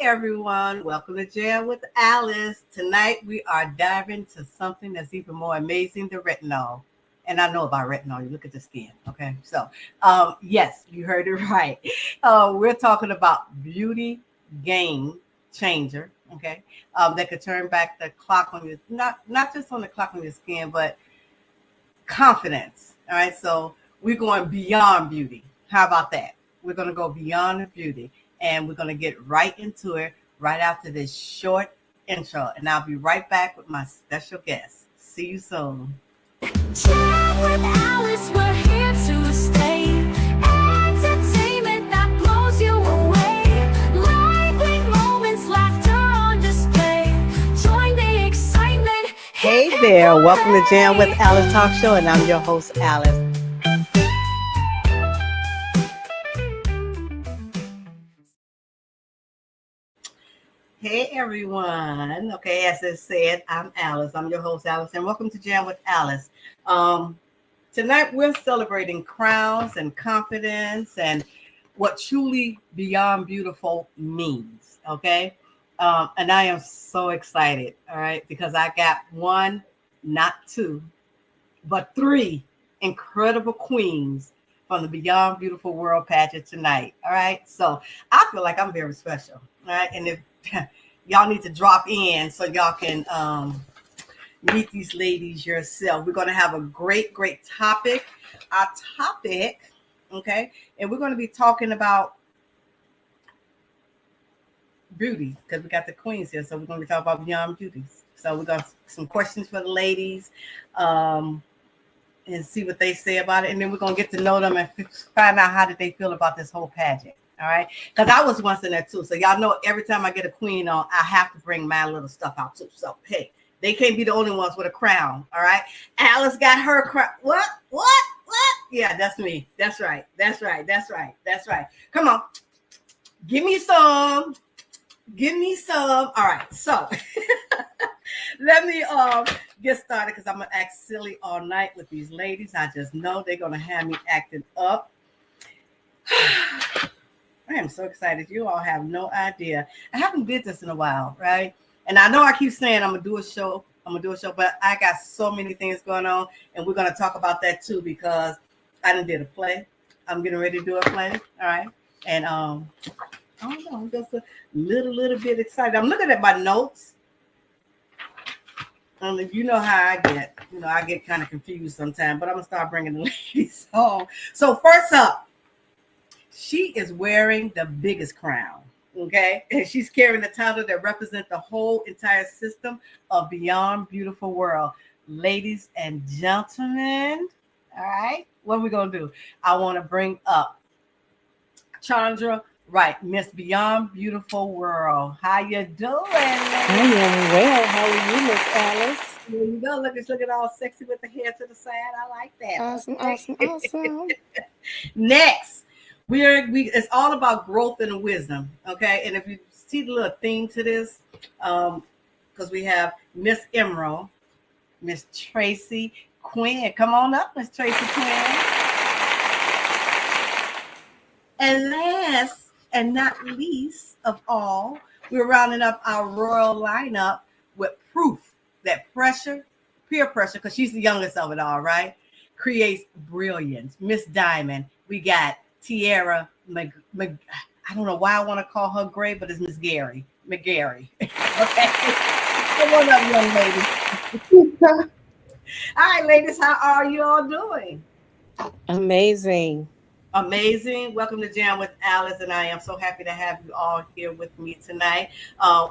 everyone. Welcome to Jam with Alice. Tonight we are diving into something that's even more amazing than retinol. And I know about retinol. You look at the skin, okay? So, yes, you heard it right. We're talking about beauty game changer, okay? That could turn back the clock on your not just on the clock on your skin, but confidence. All right, so we're going beyond beauty. How about that? We're going to go beyond the beauty, and we're going to get right into it right after this short intro. And I'll be right back with my special guest. See you soon. Chat with Alice, we're here to stay. Entertainment that blows you away. Lively moments, laughter on display. Join the excitement. Hey there, welcome to Jam with Alice Talk Show, and I'm your host, Alice. Hey everyone. Okay, as I said, I'm Alice. I'm your host, Alice, and welcome to Jam with Alice. Tonight we're celebrating crowns and confidence and what truly beyond beautiful means. Okay, and I am so excited. All right, because I got one, not two, but three incredible queens from the Beyond Beautiful World pageant tonight. All right, so I feel like I'm very special. All right, and if y'all need to drop in so y'all can meet these ladies yourself. We're going to have a great topic. Our topic, okay, and we're going to be talking about beauty because we got the queens here. So we're going to be talking about beyond beauties. So we got some questions for the ladies and see what they say about it. And then we're going to get to know them and find out how did they feel about this whole pageant. All right, because I was once in there too. So y'all know every time I get a queen on, I have to bring my little stuff out too. So hey, they can't be the only ones with a crown. All right, Alice got her crown. What? Yeah, that's me. That's right. Come on, give me some. All right, so let me get started because I'm gonna act silly all night with these ladies. I just know they're gonna have me acting up. I am so excited. You all have no idea. I haven't did this in a while, right? And I know I keep saying I'm gonna do a show, but I got so many things going on, and we're gonna talk about that too because I done did a play. I'm getting ready to do a play, all right? And I don't know, I'm just a little bit excited. I'm looking at my notes. You know how I get. I get kind of confused sometimes, but I'm gonna start bringing the ladies home. So first up. She is wearing the biggest crown, okay? And she's carrying the title that represents the whole entire system of Beyond Beautiful World. Ladies and gentlemen, all right, what are we going to do? I want to bring up Chandra Wright, Miss Beyond Beautiful World. How you doing? I am well. How are you, Miss Alice? There you go. Looking all sexy with the hair to the side. I like that. Awesome. Next. It's all about growth and wisdom, okay? And if you see the little theme to this, because we have Miss Emerald, Miss Tracy Quinn. Come on up, Miss Tracy Quinn. And last and not least of all, we're rounding up our royal lineup with proof that peer pressure, because she's the youngest of it all, right? Creates brilliance. Miss Diamond, we got Tiara I don't know why I want to call her Gray, but it's Miss McGarry. Okay. Come on up, young lady. All right, ladies, how are you all doing? Amazing. Welcome to Jam with Alice, and I am so happy to have you all here with me tonight.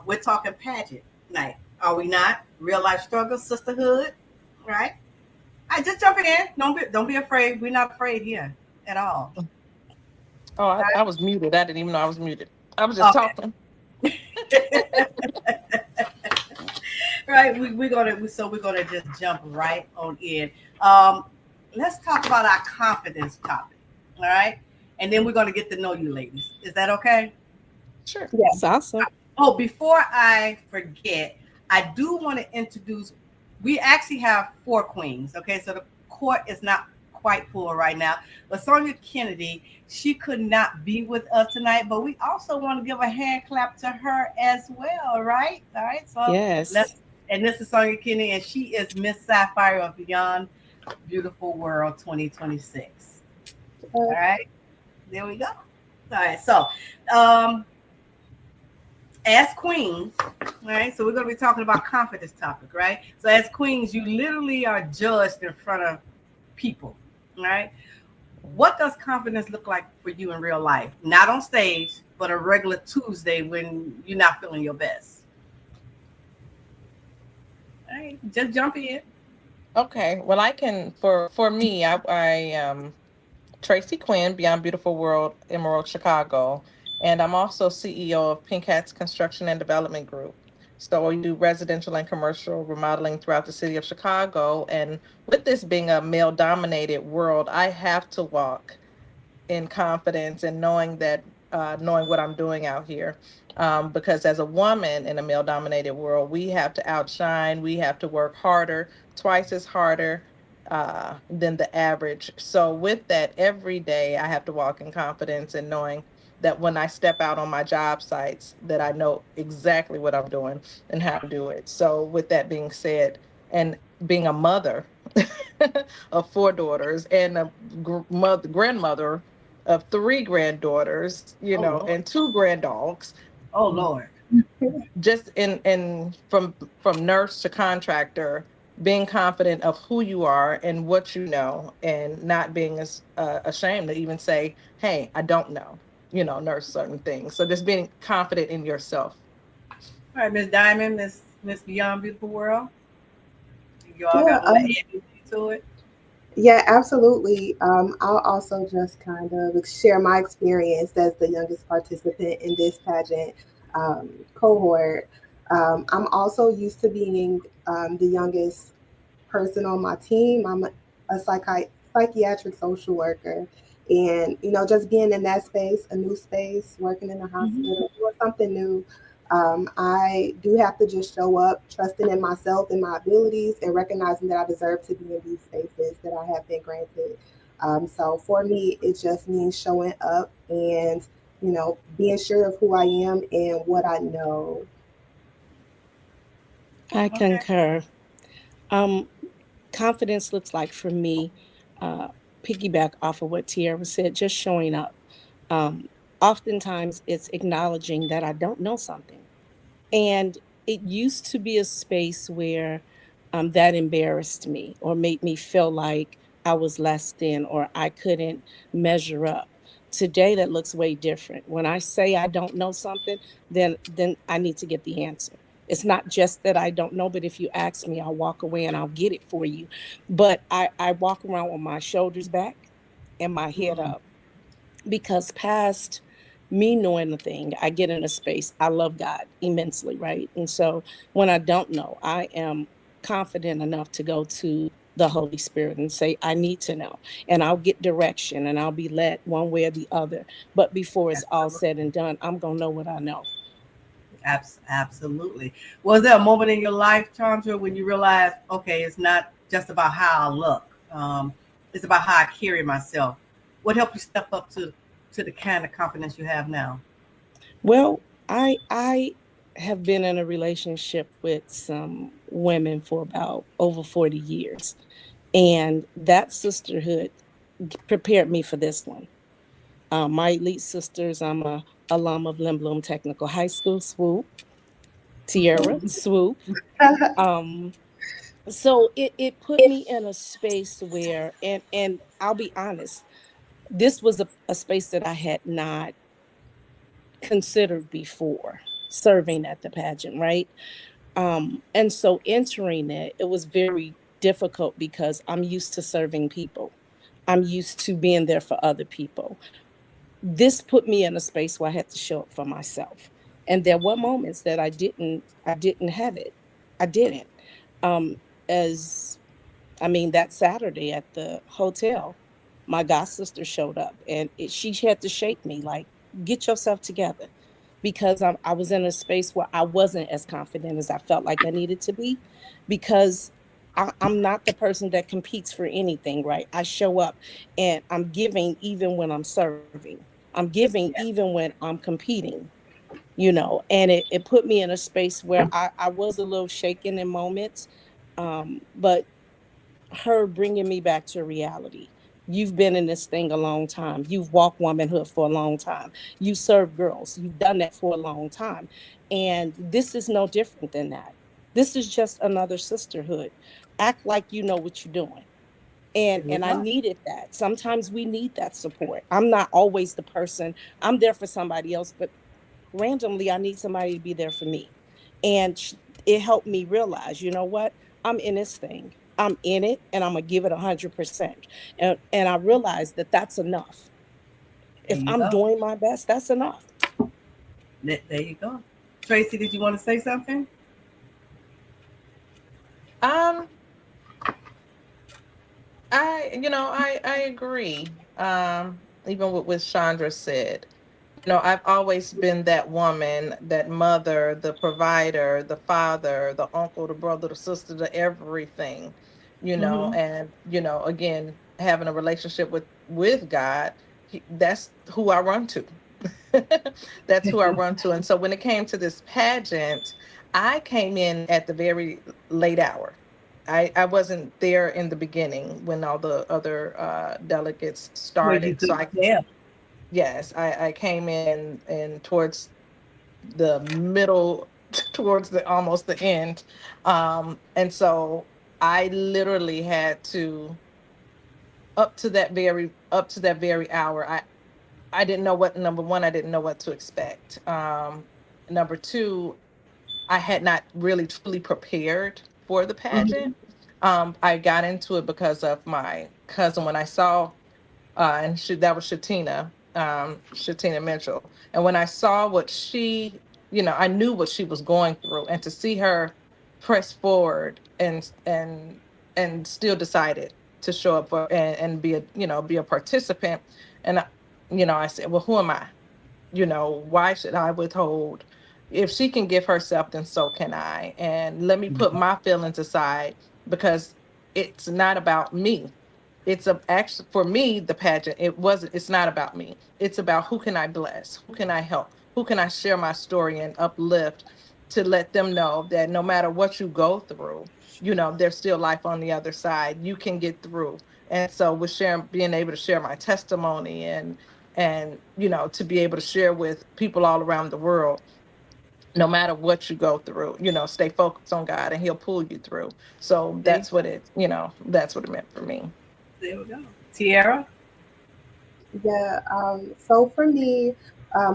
We're talking pageant night, are we not? Real life struggle, sisterhood, right? I just jump in. Don't be afraid. We're not afraid here at all. Oh, I was muted. I didn't even know I was muted. I was just talking. Right, we're gonna just jump right on in. Let's talk about our confidence topic. All right, and then we're gonna get to know you, ladies. Is that okay? Sure. Yes, awesome. Oh, before I forget, I do want to introduce. We actually have 4 queens. Okay, so the court is not quite full right now. But Sonia Kennedy, she could not be with us tonight, but we also want to give a hand clap to her as well, right? All right, so Yes. let's. And this is Sonia Kennedy, and she is Miss Sapphire of Beyond Beautiful World 2026. All right, there we go. All right, so um, as queens, right? So we're going to be talking about confidence topic, right? So as queens, you literally are judged in front of people, right? What does confidence look like for you in real life? Not on stage, but a regular Tuesday when you're not feeling your best. All right, just jump in. Okay. Well, I can for me, I Tracy Quinn, Beyond Beautiful World, Emerald, Chicago. And I'm also CEO of Pink Hats Construction and Development Group. So we do residential and commercial remodeling throughout the city of Chicago. And with this being a male dominated world, I have to walk in confidence and knowing that knowing what I'm doing out here. Because as a woman in a male dominated world, we have to outshine, we have to work harder, twice as harder than the average. So with that, every day I have to walk in confidence and knowing that when I step out on my job sites, that I know exactly what I'm doing and how to do it. So with that being said, and being a mother of four daughters and a grandmother of three granddaughters, Oh Lord. and two granddogs, Oh Lord. just in from nurse to contractor, being confident of who you are and what you know, and not being as ashamed to even say, "Hey, I don't know," nurse certain things. So just being confident in yourself. All right, Miss Diamond, Miss Beyond Beautiful World. You all Yeah, got want to add anything to it? yeah, absolutely. I'll also just kind of share my experience as the youngest participant in this pageant cohort. I'm also used to being the youngest person on my team. I'm a psychiatric social worker. And, just being in that space, a new space, working in a Mm-hmm. hospital, doing something new, I do have to just show up, trusting in myself and my abilities, and recognizing that I deserve to be in these spaces that I have been granted. So for me, it just means showing up and, being sure of who I am and what I know. I Okay. concur. Um, Confidence looks like for me, uh, piggyback off of what Tierra said, just showing up. Um, Oftentimes, it's acknowledging that I don't know something. And it used to be a space where that embarrassed me or made me feel like I was less than or I couldn't measure up. Today, that looks way different. When I say I don't know something, then I need to get the answer. It's not just that I don't know, but if you ask me, I'll walk away and I'll get it for you. But I walk around with my shoulders back and my head Mm. up because past me knowing the thing, I get in a space. I love God immensely, right? And so when I don't know, I am confident enough to go to the Holy Spirit and say, I need to know. And I'll get direction and I'll be led one way or the other. But before it's all Absolutely. said and done, I'm going to know what I know. Absolutely. Was there a moment in your life, Chandra, when you realized, okay, it's not just about how I look, it's about how I carry myself? What helped you step up to the kind of confidence you have now? Well, I have been in a relationship with some women for about over 40 years. And that sisterhood prepared me for this one. My elite sisters, I'm a alum of Lindblom Technical High School, swoop, Tierra, swoop. Um, so it put me in a space where, and I'll be honest, this was a space that I had not considered before serving at the pageant, right? And so entering it, it was very difficult because I'm used to serving people. I'm used to being there for other people. This put me in a space where I had to show up for myself. And there were moments that I didn't have it. I didn't. Um, as I mean, that Saturday at the hotel, my god sister showed up and she had to shake me like, get yourself together. Because I was in a space where I wasn't as confident as I felt like I needed to be. Because I'm not the person that competes for anything, right? I show up and I'm giving even when I'm serving. I'm giving Yeah. even when I'm competing, and it put me in a space where I was a little shaken in moments. But her bringing me back to reality. You've been in this thing a long time. You've walked womanhood for a long time. You serve girls. You've done that for a long time. And this is no different than that. This is just another sisterhood. Act like you know what you're doing. There you And I go. needed that. Sometimes we need that support. I'm not always the person. I'm there for somebody else, but randomly I need somebody to be there for me. And it helped me realize, you know what? I'm in this thing. I'm in it and I'm gonna give it 100%. And I realized that that's enough. There If you I'm go. doing my best, that's enough. There you go. Tracy, did you want to say something? Um, I agree. Even what Chandra said. I've always been that woman, that mother, the provider, the father, the uncle, the brother, the sister, the everything, Mm-hmm. and again, having a relationship with God, that's who I run to. That's who I run to. And so when it came to this pageant, I came in at the very late hour. I wasn't there in the beginning when all the other delegates Well, you started. So could I tell. Yes, I came in towards the middle, towards the almost the end. And so I literally had to, up to that very hour. I didn't know what, number one, I didn't know what to expect. Number two, I had not really truly prepared for the Mm-hmm. pageant. I got into it because of my cousin. When I saw and that was Shatina Mitchell. And when I saw what I knew what she was going through, and to see her press forward and still decided to show up and be a participant. And I said, well, who am I? Why should I withhold? If she can give herself, then so can I. And let me put my feelings aside, because it's not about me. It's actually, for me, the pageant, it's not about me. It's about, who can I bless? Who can I help? Who can I share my story and uplift, to let them know that no matter what you go through, there's still life on the other side. You can get through. And so with being able to share my testimony, and to be able to share with people all around the world, no matter what you go through, stay focused on God and he'll pull you through. So See, that's what it meant for me. there we go. Tiara. Yeah. So for me,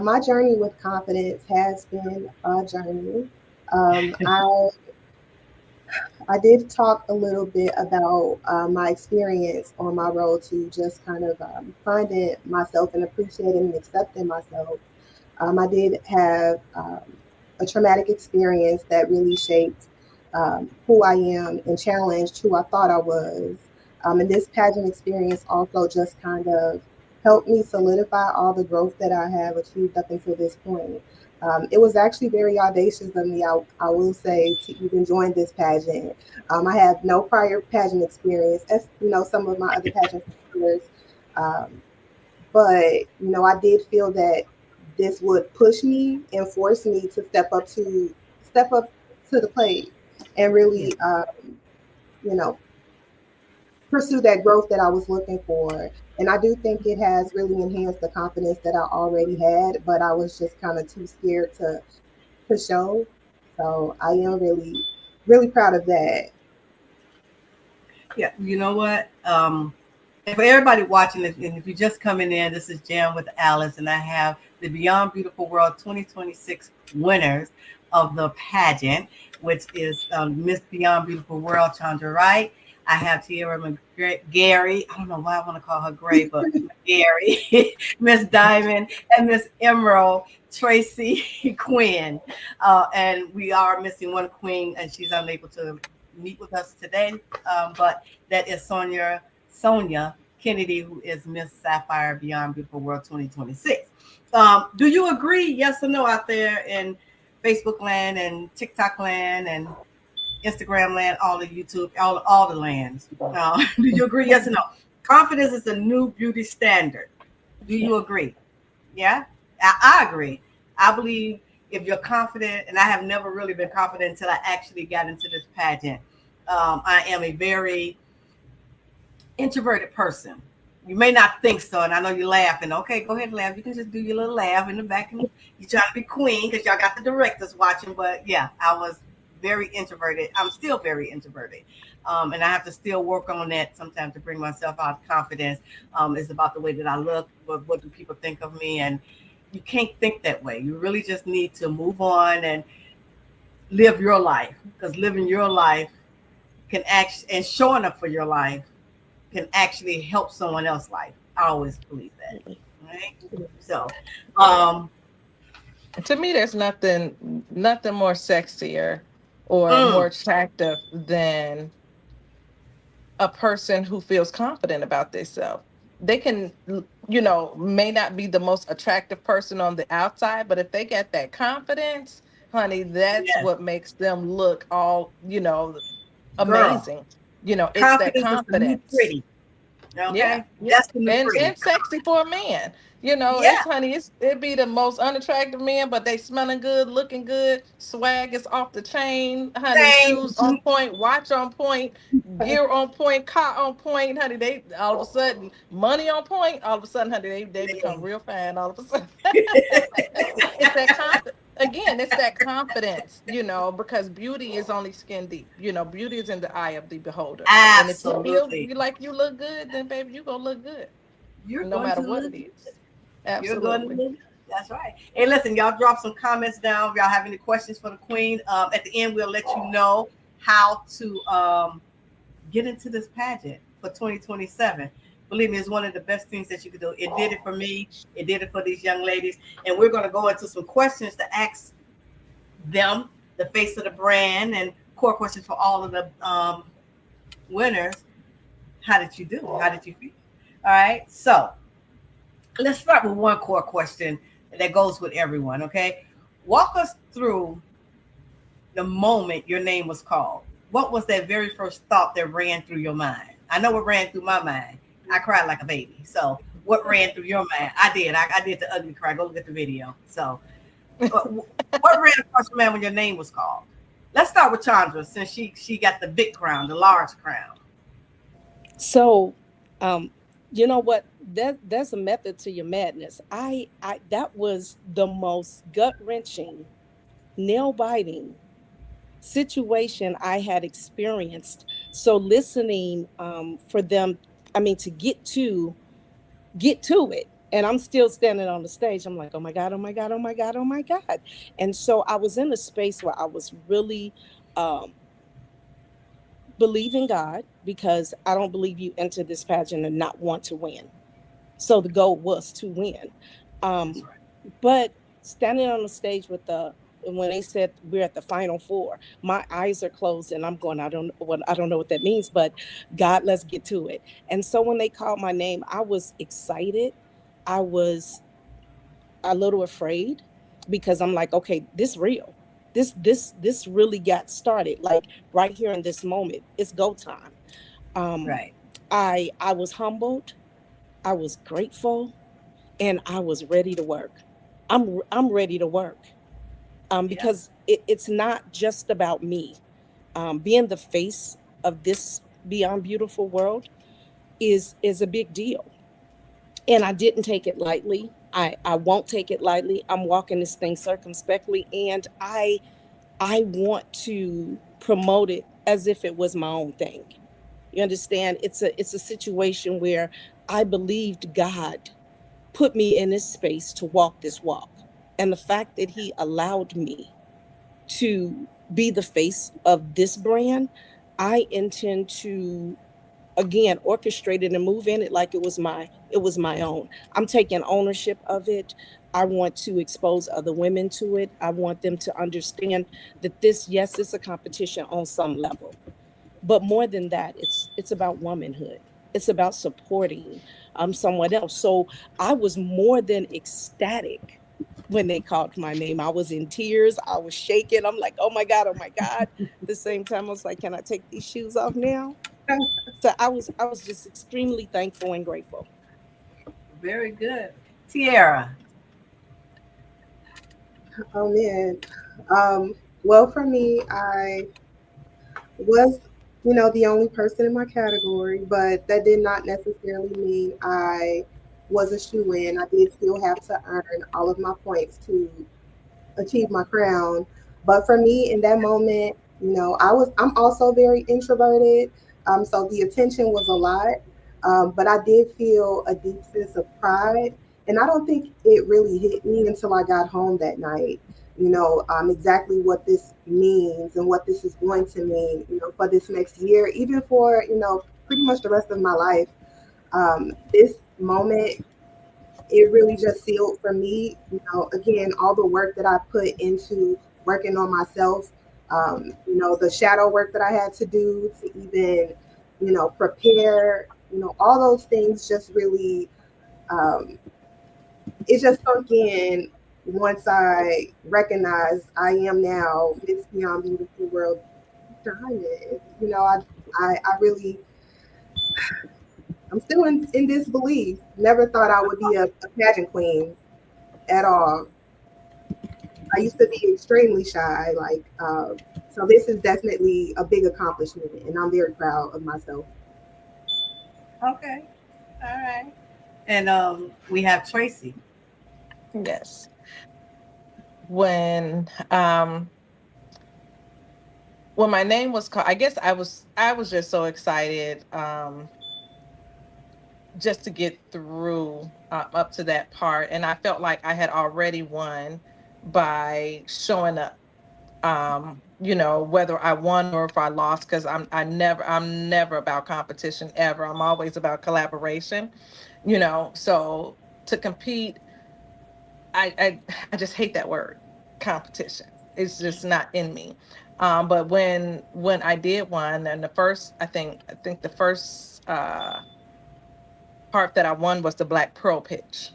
my journey with confidence has been a journey. I did talk a little bit about my experience on my road to just kind of finding myself and appreciating and accepting myself. I did have a traumatic experience that really shaped who I am and challenged who I thought I was. And this pageant experience also just kind of helped me solidify all the growth that I have achieved up until this point. It was actually very audacious of me, I will say, to even join this pageant. I have no prior pageant experience, as some of my other pageant peers. Um, but I did feel that this would push me and force me to step up to the plate and Yeah. really you know pursue that growth that I was looking for. And I do think it has really enhanced the confidence that I already had, but I was just kind of too scared to show. So I am really really proud of that. Yeah. You know what? And for everybody watching this, and if you're just coming in, this is Jam with Alice, and I have the Beyond Beautiful World 2026 winners of the pageant, which is Miss Beyond Beautiful World, Chandra Wright. I have Tierra Gary. I don't know why I want to call her Gray, but Gary, Miss Diamond, and Miss Emerald Tracy Quinn. And we are missing one queen, and she's unable to meet with us today. But that is Sonia Kennedy, who is Miss Sapphire Beyond Beautiful World 2026. Do you agree, yes or no, out there in Facebook land and TikTok land and Instagram land, all the YouTube, all the lands. Do you agree? Yes or no? Confidence is a new beauty standard. Do you agree? Yeah, I agree. I believe if you're confident, and I have never really been confident until I actually got into this pageant. I am a very introverted person. You may not think so, and I know you're laughing. Okay, go ahead and laugh. You can just do your little laugh in the back, and you trying to be queen because y'all got the directors watching. But yeah, I was very introverted. I'm still very introverted, and I have to still work on that sometimes to bring myself out of confidence. It's about the way that I look. What do people think of me? And you can't think that way. You really just need to move on and live your life, because living your life can act and showing up for your life can actually help someone else's life. I always believe that. Right? So, um, To me, there's nothing more sexier or more mm, attractive than a person who feels confident about themselves. They can, may not be the most attractive person on the outside, but if they get that confidence, honey, that's yes, what makes them look all, girl, amazing. It's that confidence is the new confidence. pretty. Yeah, Okay, yeah, that's the new and pretty. sexy for a man. Yeah, It's honey. It be the most unattractive man, but they smelling good, looking good. Swag is off the chain, honey. Shoes on same. point, watch on point, gear on point, car on point, honey. They all of a sudden money on point. All of a sudden, honey, they become real fine. All of a sudden, it's that again, it's that confidence, because beauty is only skin deep. Beauty is in the eye of the beholder. And if you feel Absolutely. you like you look good, then baby, you gonna look good, You're no going matter to what look it good. is. You're going to Absolutely. look good. That's right. Hey, listen, y'all drop some comments down. If y'all have any questions for the queen, at the end, we'll let you know how to get into this pageant for 2027. Believe me, it's one of the best things that you could do. It did it for me. It did it for these young ladies. And we're going to go into some questions to ask them, the face of the brand, and core questions for all of the winners. How did you do? How did you feel? All right. So let's start with one core question that goes with everyone. Okay. Walk us through the moment your name was called. What was that very first thought that ran through your mind? I know what ran through my mind. I cried like a baby. So, what ran through your mind? I did. I did the ugly cry. Go look at the video. So, what ran across your mind when your name was called? Let's start with Chandra, since she got the big crown, the large crown. So, um, you know what? There's a method to your madness. I that was the most gut wrenching, nail biting situation I had experienced. So listening for them, I mean, to get to it. And I'm still standing on the stage. I'm like, oh my God, oh my God, oh my God, oh my God. And so I was in a space where I was really um, believing God, because I don't believe you enter this pageant and not want to win. So the goal was to win. That's Um, right. but standing on the stage with the when they said we're at the final four, my eyes are closed and I'm going, I don't know what that means, but God, let's get to it. And so when they called my name, I was excited. I was a little afraid, because I'm like, okay, this real. This really got started. Like right here in this moment, it's go time. Um, Right. I was humbled, I was grateful, and I was ready to work. I'm ready to work, Yep. because it's not just about me. Being the face of this beyond beautiful world is a big deal, and I didn't take it lightly. I won't take it lightly. I'm walking this thing circumspectly, and I want to promote it as if it was my own thing. You understand? It's a situation where I believed God put me in this space to walk this walk. And the fact that he allowed me to be the face of this brand, I intend to again orchestrate it and move in it like it was my own. I'm taking ownership of it. I want to expose other women to it. I want them to understand that this, yes, it's a competition on some level, but more than that, it's about womanhood. It's about supporting someone else. So I was more than ecstatic when they called my name. I was in tears. I was shaking. I'm like, oh my God, oh my God. At the same time, I was like, can I take these shoes off now? So I was just extremely thankful and grateful. Very good. Tiara. Oh man. Well, for me, I was, the only person in my category, but that did not necessarily mean I was a shoe in. I did still have to earn all of my points to achieve my crown. But for me in that moment, I'm also very introverted. So the attention was a lot. But I did feel a deep sense of pride. And I don't think it really hit me until I got home that night, exactly what this means and what this is going to mean, for this next year, even for, pretty much the rest of my life. This moment, it really just sealed for me, again, all the work that I put into working on myself, the shadow work that I had to do to even, prepare, all those things just really, um, it just sunk in once I recognized I am now Miss Beyond Beautiful World Diamond. I really, I'm still in disbelief. Never thought I would be a pageant queen at all. I used to be extremely shy, so this is definitely a big accomplishment, and I'm very proud of myself. Okay. All right. And we have Tracy. Yes. When when my name was called, I guess I was just so excited, just to get through, up to that part, and I felt like I had already won by showing up. Whether I won or if I lost, because I'm never about competition ever. I'm always about collaboration. So to compete, I just hate that word, competition. It's just not in me. But when I did one, and the first, I think the first part that I won was the Black Pearl pitch.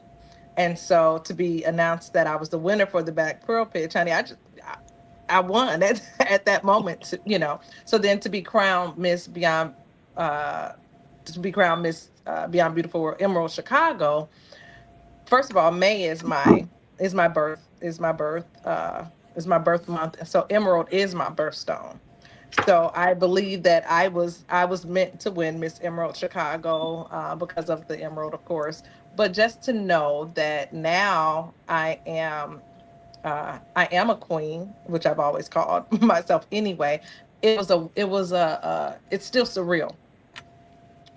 And so to be announced that I was the winner for the Black Pearl pitch, honey, I won at that moment. So then to be crowned Miss Beyond, uh, Beyond Beautiful World Emerald Chicago. First of all, May is my birth month, and so Emerald is my birthstone. So I believe that I was meant to win Miss Emerald Chicago, because of the emerald, of course. But just to know that now I am a queen, which I've always called myself anyway. It's still surreal,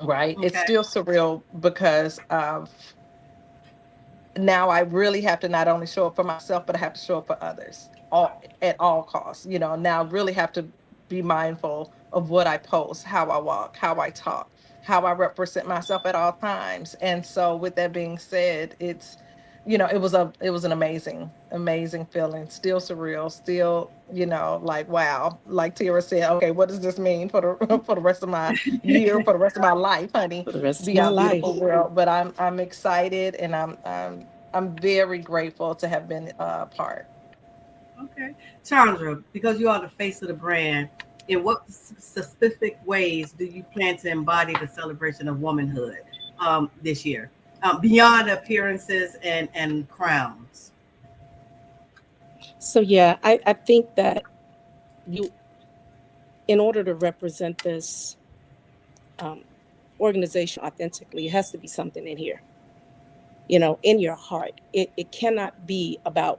right? It's Okay. still surreal because of now I really have to not only show up for myself, but I have to show up for others all at all costs. Now I really have to be mindful of what I post, how I walk, how I talk, how I represent myself at all times. And so with that being said, it was an amazing feeling, still surreal, still, like wow, like Tara said, okay, what does this mean for the for the rest of my year, for the rest of my life, honey? For the rest of my Beyond Beautiful life. World. But I'm excited, and I'm very grateful to have been a part. Okay. Chandra, because you are the face of the brand, in what specific ways do you plan to embody the celebration of womanhood this year? Beyond appearances and crowns. So yeah, I think that you, in order to represent this um, organization authentically, it has to be something in here, in your heart. It cannot be about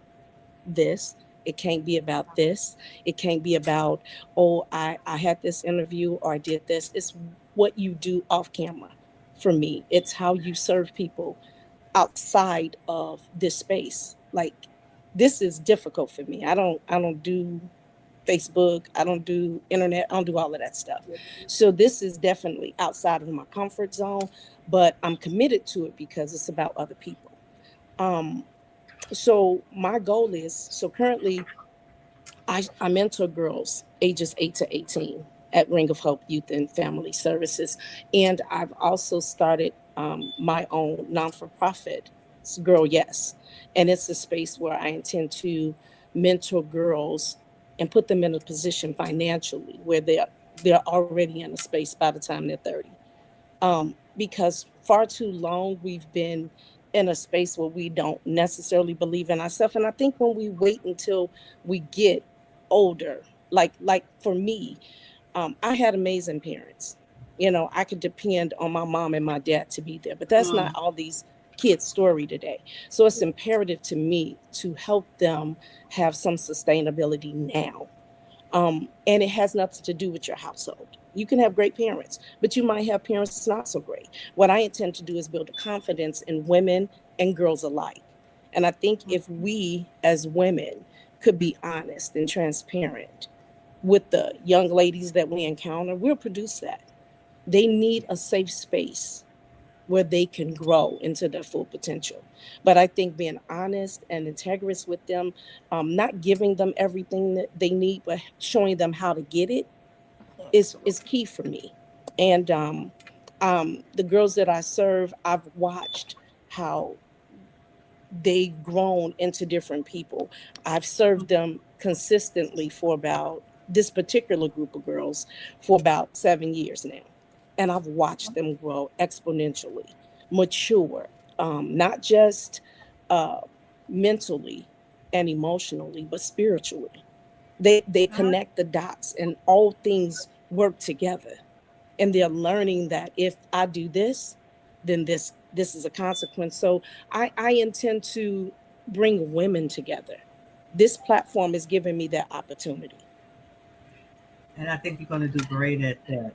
this. It can't be about this. It can't be about, oh, I had this interview or I did this. It's what you do off camera. For me, it's how you serve people outside of this space. Like, this is difficult for me. I don't do Facebook, I don't do internet, I don't do all of that stuff. So this is definitely outside of my comfort zone, but I'm committed to it because it's about other people. Um, so my goal is, so currently I mentor girls ages 8 to 18 at Ring of Hope Youth and Family Services. And I've also started my own non for profit girl, yes. And it's a space where I intend to mentor girls and put them in a position financially where they're already in a space by the time they're 30. Because far too long we've been in a space where we don't necessarily believe in ourselves. And I think when we wait until we get older, like for me, I had amazing parents. You know, I could depend on my mom and my dad to be there, but that's not Mm, all these kids' story today. So it's imperative to me to help them have some sustainability now. And it has nothing to do with your household. You can have great parents, but you might have parents that's not so great. What I intend to do is build a confidence in women and girls alike. And I think if we as women could be honest and transparent with the young ladies that we encounter, we'll produce that. They need a safe space where they can grow into their full potential. But I think being honest and integrous with them, not giving them everything that they need, but showing them how to get it is Absolutely. key for me. And the girls that I serve, I've watched how they've grown into different people. I've served them consistently for about this particular group of girls for about 7 years now. And I've watched them grow exponentially, mature, not just uh, mentally and emotionally, but spiritually. They connect the dots and all things work together, and they're learning that if I do this, then this is a consequence. So I intend to bring women together. This platform is giving me that opportunity. and I think you're going to do great at that.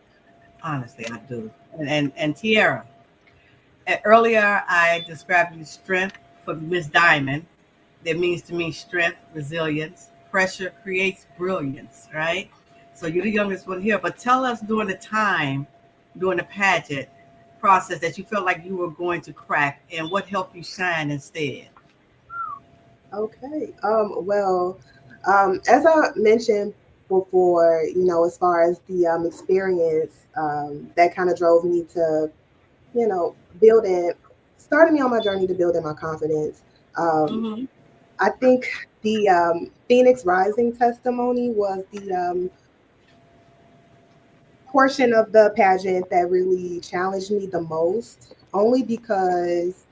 Honestly, I do. And Tiara, earlier I described you strength for Miss Diamond. That means to me strength, resilience, pressure creates brilliance, right? So you're the youngest one here, but tell us during the time, during the pageant process that you felt like you were going to crack and what helped you shine instead. Okay. Well, as I mentioned before, as far as the experience that kind of drove me to, building, started me on my journey to building my confidence. Um, Mm-hmm. I think the Phoenix Rising testimony was the portion of the pageant that really challenged me the most, only because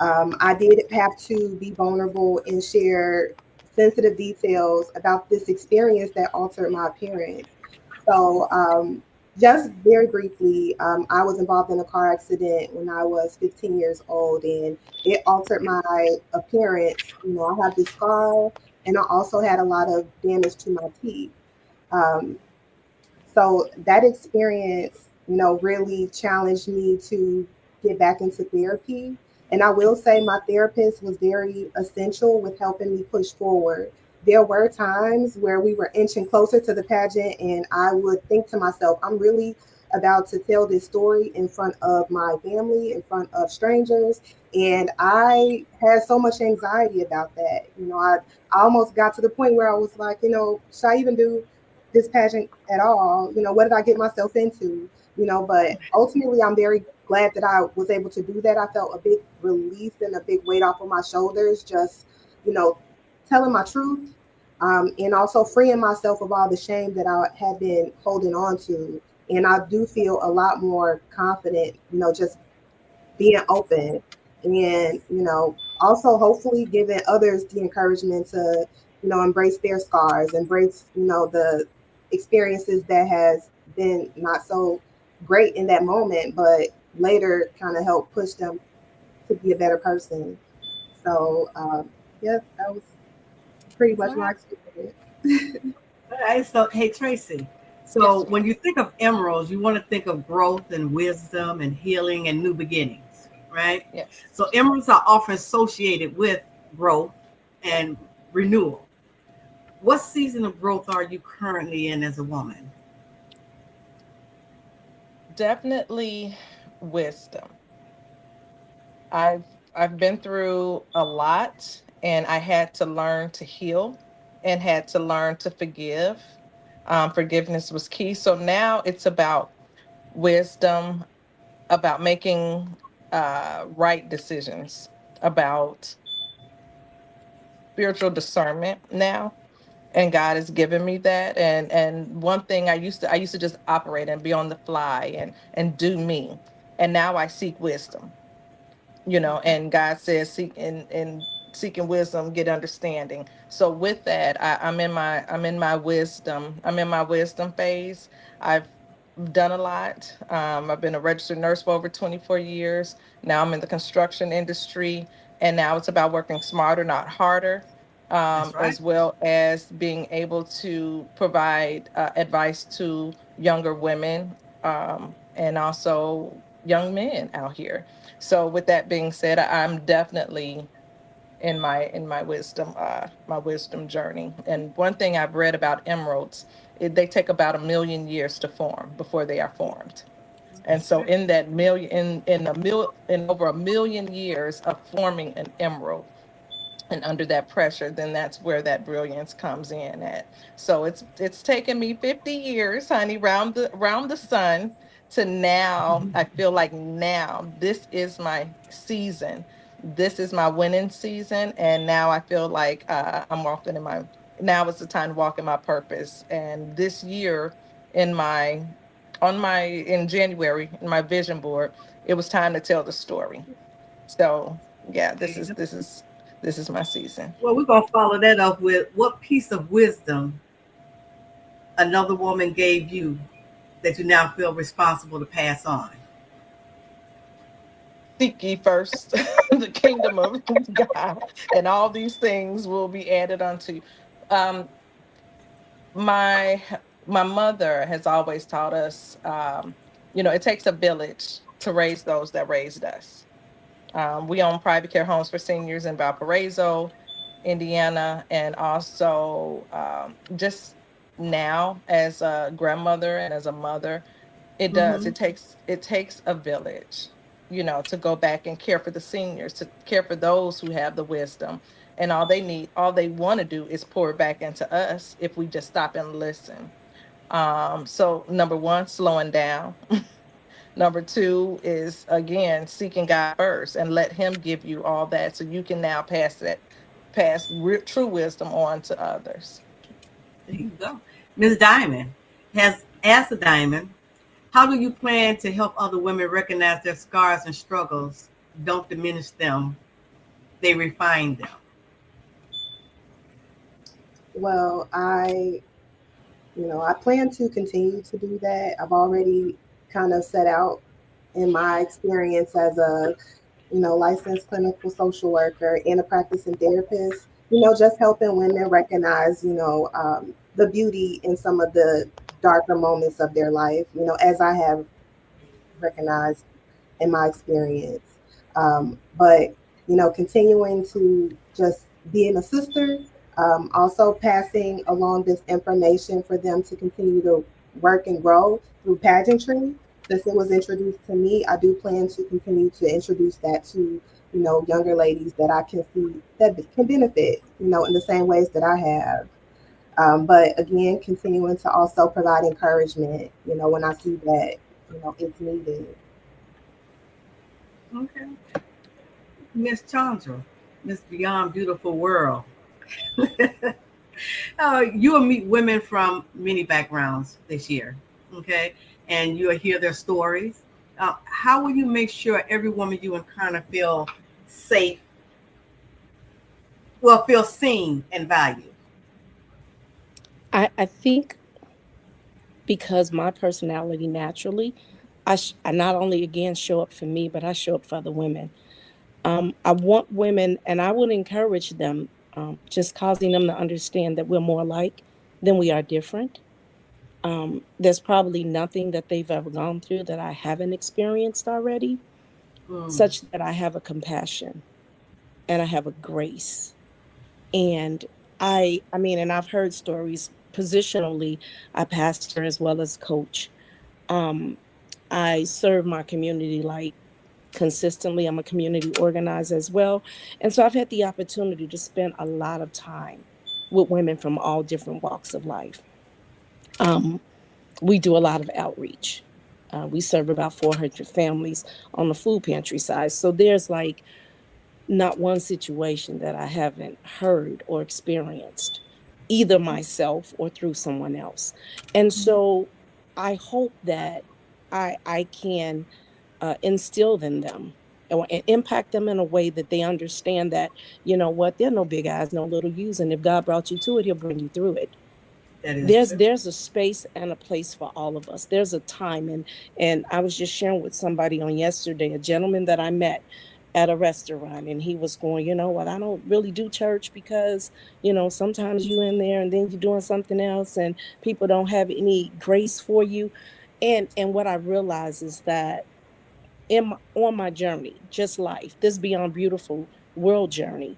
I did have to be vulnerable and share sensitive details about this experience that altered my appearance. So, just very briefly, I was involved in a car accident when I was 15 years old, and it altered my appearance. I have this scar, and I also had a lot of damage to my teeth. Um, so that experience, really challenged me to get back into therapy. And I will say my therapist was very essential with helping me push forward. There were times where we were inching closer to the pageant, and I would think to myself, I'm really about to tell this story in front of my family, in front of strangers. And I had so much anxiety about that. I almost got to the point where I was like, should I even do this pageant at all? What did I get myself into? But ultimately, I'm very glad that I was able to do that. I felt a big release and a big weight off of my shoulders, just, you know, telling my truth, and also freeing myself of all the shame that I had been holding on to. And I do feel a lot more confident, just being open, and also hopefully giving others the encouragement to embrace their scars, embrace the experiences that has been not so great in that moment, but later kind of help push them to be a better person. So yes, that was pretty All much my right. experience. All right. So, hey, Tracy. So, Yes, when ma'am. you think of emeralds, you want to think of growth and wisdom and healing and new beginnings, right? Yes. So, emeralds are often associated with growth and renewal. What season of growth are you currently in as a woman? Definitely wisdom. I've I've been through a lot, and I had to learn to heal and had to learn to forgive. Forgiveness was key. So now it's about wisdom, about making right decisions. about spiritual discernment now, and God has given me that. And one thing I used to just operate and be on the fly and do me, and now I seek wisdom, and God says seek and seeking wisdom, get understanding. So with that, I'm in my wisdom phase. I've done a lot. I've been a registered nurse for over 24 years. Now I'm in the construction industry, and now it's about working smarter, not harder, That's right. as well as being able to provide advice to younger women, and also young men out here. So with that being said, I'm definitely in my wisdom journey. And one thing I've read about emeralds, they take about 1 million years to form before they are formed. And That's so right. in that million in over 1 million years of forming an emerald, and under that pressure, then that's where that brilliance comes in at. So it's taken me 50 years, honey, round the sun, to now I feel like now this is my season. This is my winning season. And now I feel like I'm walking in my now is the time to walk in my purpose. And this year, in my in January, in my vision board, it was time to tell the story. So yeah, There this you is go. this is this is my season. Well, we're gonna follow that up with what piece of wisdom another woman gave you that you now feel responsible to pass on. Seek ye first the kingdom of God, and all these things will be added unto you. Um, my my mother has always taught us, it takes a village to raise those that raised us. We own private care homes for seniors in Valparaiso, Indiana, and also just now as a grandmother and as a mother, it does. Mm-hmm. It takes a village, to go back and care for the seniors, to care for those who have the wisdom. And all they want to do is pour it back into us if we just stop and listen. So number one, slowing down. Number two is again seeking God first and let Him give you all that, so you can now pass true wisdom on to others. There you go. Ms. Diamond has as a diamond, how do you plan to help other women recognize their scars and struggles? Don't diminish them, they refine them. Well, I plan to continue to do that. I've already kind of set out in my experience as a, licensed clinical social worker and a practicing therapist, just helping women recognize, the beauty in some of the darker moments of their life, as I have recognized in my experience. But continuing to just being a sister, also passing along this information for them to continue to work and grow through pageantry. Since it was introduced to me, I do plan to continue to introduce that to younger ladies that I can see that can benefit in the same ways that I have. But again, continuing to also provide encouragement, when I see that it's needed. Okay. Miss Chandra, Miss Beyond Beautiful World. You will meet women from many backgrounds this year, okay? And you'll hear their stories. How will you make sure every woman you encounter feel safe, well, feel seen and valued? I think because my personality naturally, I not only again show up for me, but I show up for other women. I want women, and I would encourage them, just causing them to understand that we're more alike than we are different. There's probably nothing that they've ever gone through that I haven't experienced already, Mm, such that I have a compassion and I have a grace. And I mean, and I've heard stories positionally. I pastor as well as coach. Um, I serve my community like consistently. I'm a community organizer as well. And so I've had the opportunity to spend a lot of time with women from all different walks of life. Um, we do a lot of outreach. We serve about 400 families on the food pantry side. So there's like not one situation that I haven't heard or experienced, either myself or through someone else. And so I hope that I can instill in them and impact them in a way that they understand that, you know what, there are no big eyes, no little U's. And if God brought you to it, he'll bring you through it. That is there's true. there's a space and a place for all of us. There's a time, and I was just sharing with somebody on yesterday, a gentleman that I met at a restaurant, and he was going, you know what, I don't really do church because, sometimes you in there and then you're doing something else and people don't have any grace for you. And what I realize is that on my journey, just life, this beyond beautiful world journey,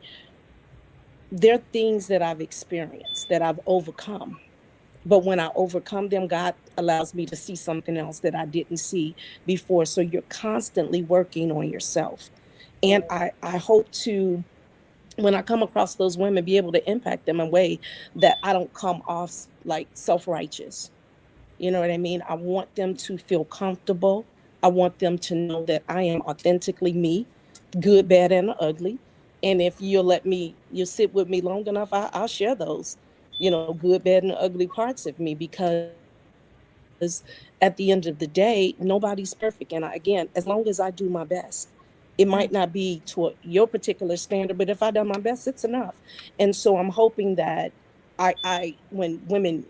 there are things that I've experienced that I've overcome, but when I overcome them, God allows me to see something else that I didn't see before. So you're constantly working on yourself. And I hope to, when I come across those women, be able to impact them in a way that I don't come off like self-righteous. You know what I mean? I want them to feel comfortable. I want them to know that I am authentically me, good, bad, and ugly. And if you sit with me long enough, I'll share those, good, bad, and ugly parts of me, because at the end of the day, nobody's perfect. And again, as long as I do my best, it might not be to your particular standard, but if I done my best, it's enough. And so I'm hoping that when women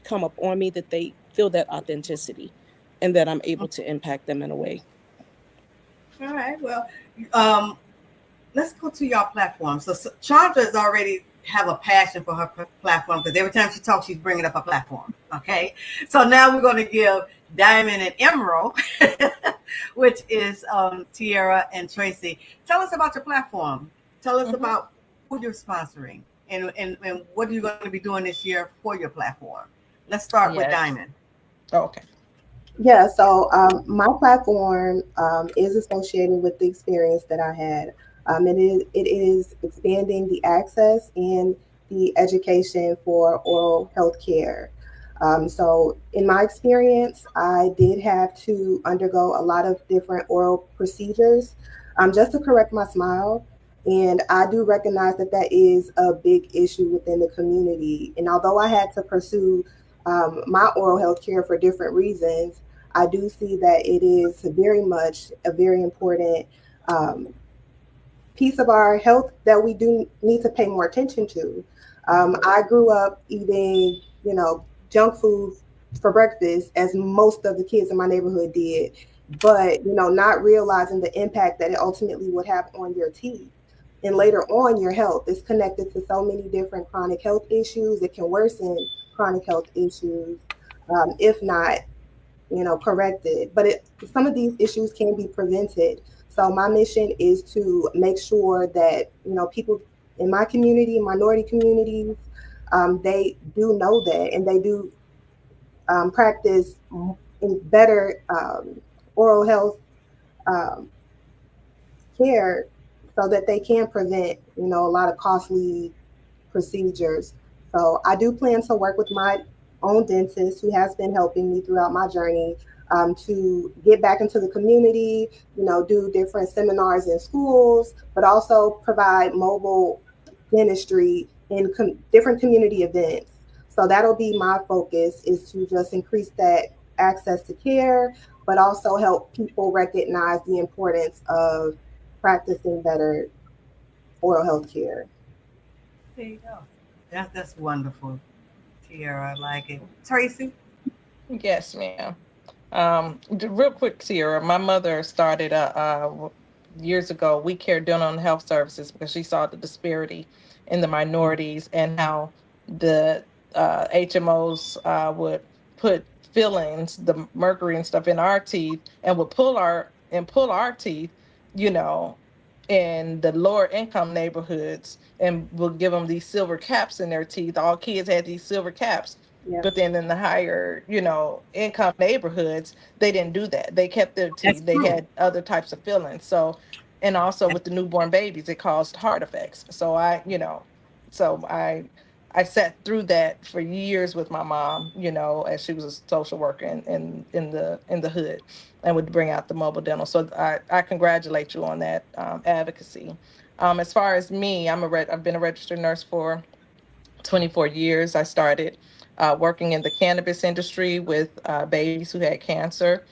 come up on me, that they feel that authenticity and that I'm able to impact them in a way. All right. Well, um, let's go to your platform. So Chandra is already have a passion for her platform because every time she talks, she's bringing up a platform. Okay. So now we're going to give Diamond and Emerald, which is Tierra and Tracy. Tell us about your platform. Tell us Mhm. about who you're sponsoring and what you're going to be doing this year for your platform. Let's start with Yes. Diamond. Okay. Yeah, so my platform is associated with the experience that I had. It is expanding the access and the education for oral health care. So, in my experience, I did have to undergo a lot of different oral procedures just to correct my smile. And I do recognize that that is a big issue within the community. And although I had to pursue my oral health care for different reasons, I do see that it is very much a very important um, piece of our health that we do need to pay more attention to. I grew up eating, junk food for breakfast, as most of the kids in my neighborhood did, but not realizing the impact that it ultimately would have on your teeth. And later on, your health is connected to so many different chronic health issues. It can worsen chronic health issues if not corrected. But some of these issues can be prevented. So my mission is to make sure that people in my community, minority communities, they do know that, and they do practice in better oral health um, care, so that they can prevent a lot of costly procedures. So I do plan to work with my own dentist who has been helping me throughout my journey to get back into the community, do different seminars in schools, but also provide mobile dentistry in different community events. So that'll be my focus, is to just increase that access to care, but also help people recognize the importance of practicing better oral health care. There you go. That's wonderful, Tierra. I like it. Tracy. Yes, ma'am. Real quick, Sierra, my mother started years ago, We Care Dental and Health Services, because she saw the disparity in the minorities and how the HMOs would put fillings, the mercury and stuff in our teeth, and would pull our teeth, you know, in the lower income neighborhoods, and will give them these silver caps in their teeth. All kids had these silver caps, Yeah. but then in the higher, income neighborhoods, they didn't do that. They kept their That's teeth. They true. had other types of fillings. So, and also with the newborn babies, it caused heart effects. So I sat through that for years with my mom, as she was a social worker in the hood, and would bring out the mobile dental. So I congratulate you on that advocacy. As far as me, I've been a registered nurse for 24 years. I started working in the cannabis industry with babies who had cancer,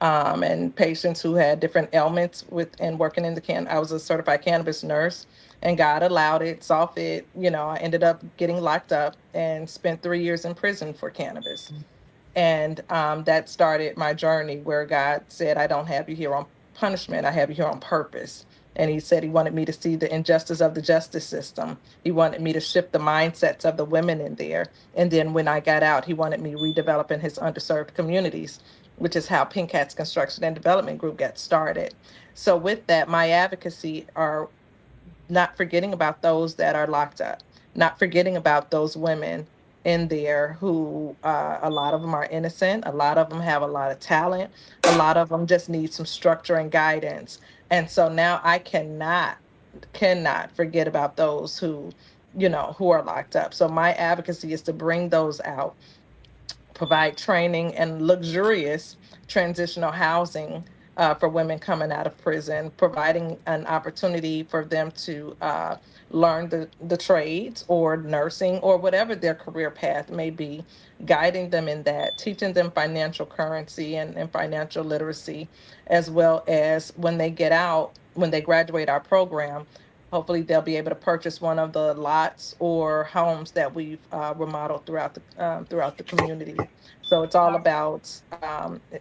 and patients who had different ailments with and working in the I was a certified cannabis nurse, and God allowed it, saw fit. I ended up getting locked up and spent 3 years in prison for cannabis. And that started my journey where God said, I don't have you here on punishment, I have you here on purpose. And he said he wanted me to see the injustice of the justice system. He wanted me to shift the mindsets of the women in there. And then when I got out, he wanted me redeveloping his underserved communities, which is how Pink Hats Construction and Development Group got started. So with that, my advocacy are not forgetting about those that are locked up, not forgetting about those women in there who a lot of them are innocent, a lot of them have a lot of talent, a lot of them just need some structure and guidance. And so now I cannot forget about those who are locked up. So my advocacy is to bring those out, provide training and luxurious transitional housing for women coming out of prison, providing an opportunity for them to learn the trades or nursing or whatever their career path may be, guiding them in that, teaching them financial currency and financial literacy, as well as when they get out, when they graduate our program. Hopefully, they'll be able to purchase one of the lots or homes that we've remodeled throughout the community. So it's all about,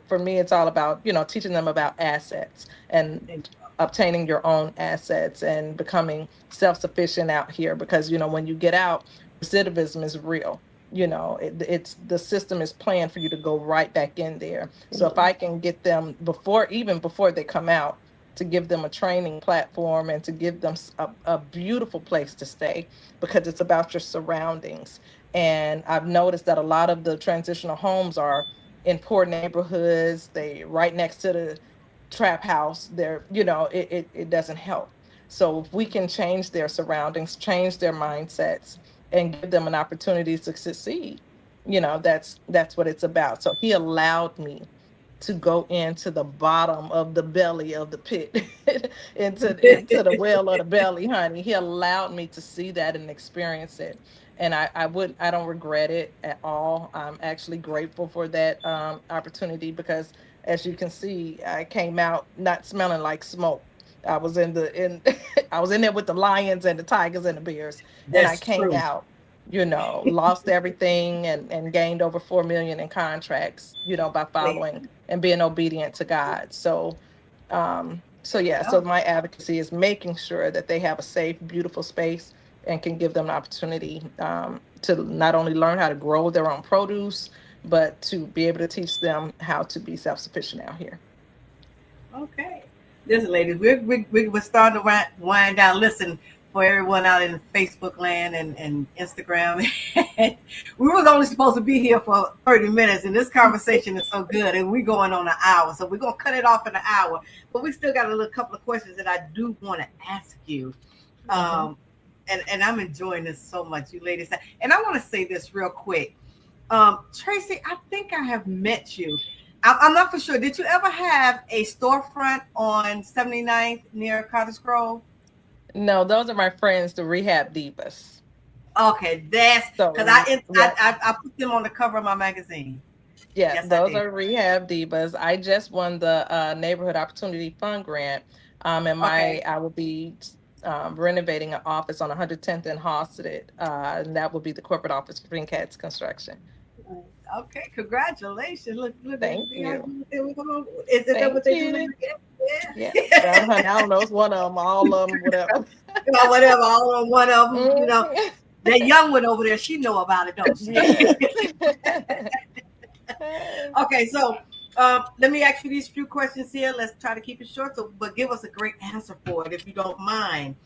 for me, it's all about, teaching them about assets and obtaining your own assets and becoming self-sufficient out here. Because, when you get out, recidivism is real. It's the system is planned for you to go right back in there. So if I can get them even before they come out, to give them a training platform and to give them a beautiful place to stay, because it's about your surroundings. And I've noticed that a lot of the transitional homes are in poor neighborhoods. They right next to the trap house. It doesn't help. So if we can change their surroundings, change their mindsets, and give them an opportunity to succeed, that's what it's about. So he allowed me to go into the bottom of the belly of the pit, into the well of the belly, honey. He allowed me to see that and experience it. And I don't regret it at all. I'm actually grateful for that opportunity, because as you can see, I came out not smelling like smoke. I was in I was in there with the lions and the tigers and the bears, and I That's came true. out, lost everything and gained over 4 million in contracts, by Wait, following and being obedient to God. So yeah, so oh, my advocacy is making sure that they have a safe, beautiful space and can give them an opportunity to not only learn how to grow their own produce, but to be able to teach them how to be self-sufficient out here. okay. Listen, ladies, we're starting to wind down. Listen, for everyone out in Facebook land and Instagram, we was only supposed to be here for 30 minutes, and this conversation is so good, and we're going on an hour. So we're going to cut it off in an hour. But we still got a little couple of questions that I do want to ask you. Mm-hmm. Um, and I'm enjoying this so much, you ladies. And I want to say this real quick. Tracy, I think I have met you. I'm not for sure. Did you ever have a storefront on 79th near Cottage Grove? No, those are my friends, the rehab divas. Okay, that's because So yeah, I put them on the cover of my magazine. yeah, Yes, I those did. are rehab divas. I just won the neighborhood opportunity fund grant, and Okay. I will be renovating an office on 110th and Hosted, and that will be the corporate office for Green Cats Construction. Okay. Congratulations. Look at Thank how you, good they were going. Is that thank what they do now? you. Yeah. Yeah, honey, I don't know, it's one of them, all of them, whatever. Whatever. All on one of them. Mhm. That young one over there, she know about it, don't she? Yes. Okay, so let me ask you these few questions here. Let's try to keep it short, so but give us a great answer for it if you don't mind.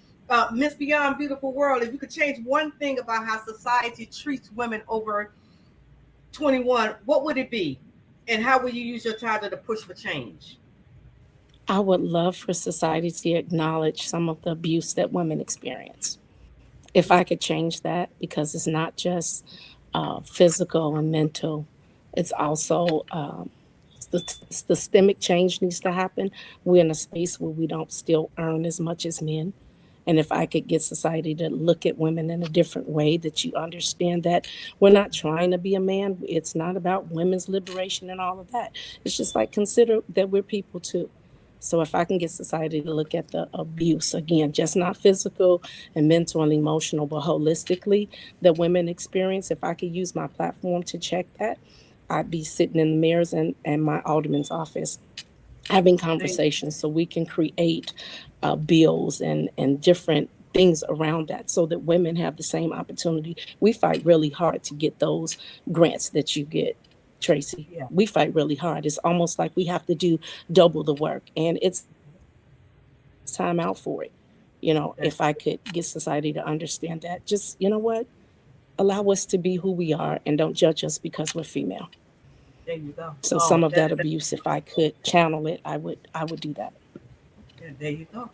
Miss Beyond Beautiful World, if you could change one thing about how society treats women over 21, what would it be? And how will you use your title to push for change? I would love for society to acknowledge some of the abuse that women experience. If I could change that, because it's not just physical and mental, it's also systemic change needs to happen. We're in a space where we don't still earn as much as men. And if I could get society to look at women in a different way, that you understand that we're not trying to be a man, it's not about women's liberation and all of that. It's just like consider that we're people too. So if I can get society to look at the abuse again, just not physical and mental and emotional, but holistically that women experience, if I could use my platform to check that, I'd be sitting in the mirrors and my alderman's office having Thank conversations so we can create bills and different things around that so that women have the same opportunity. We fight really hard to get those grants that you get, Tracy. yeah. We fight really hard. It's almost like we have to do double the work, and it's time out for it. If I could get society to understand that, just, allow us to be who we are and don't judge us because we're female. There you go. So some of Oh, that abuse, if I could channel it, I would do that. there you go.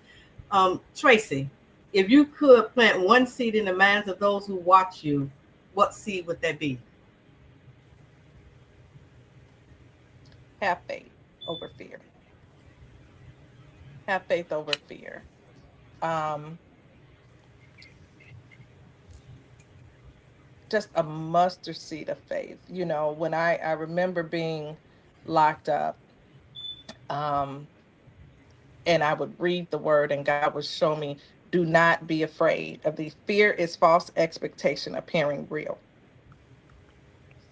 Tracy, if you could plant one seed in the minds of those who watch you, what seed would that be? Have faith over fear. Have faith over fear. Um, just a mustard seed of faith. When I remember being locked up, um, and I would read the word, and God would show me, do not be afraid of the fear is false expectation appearing real.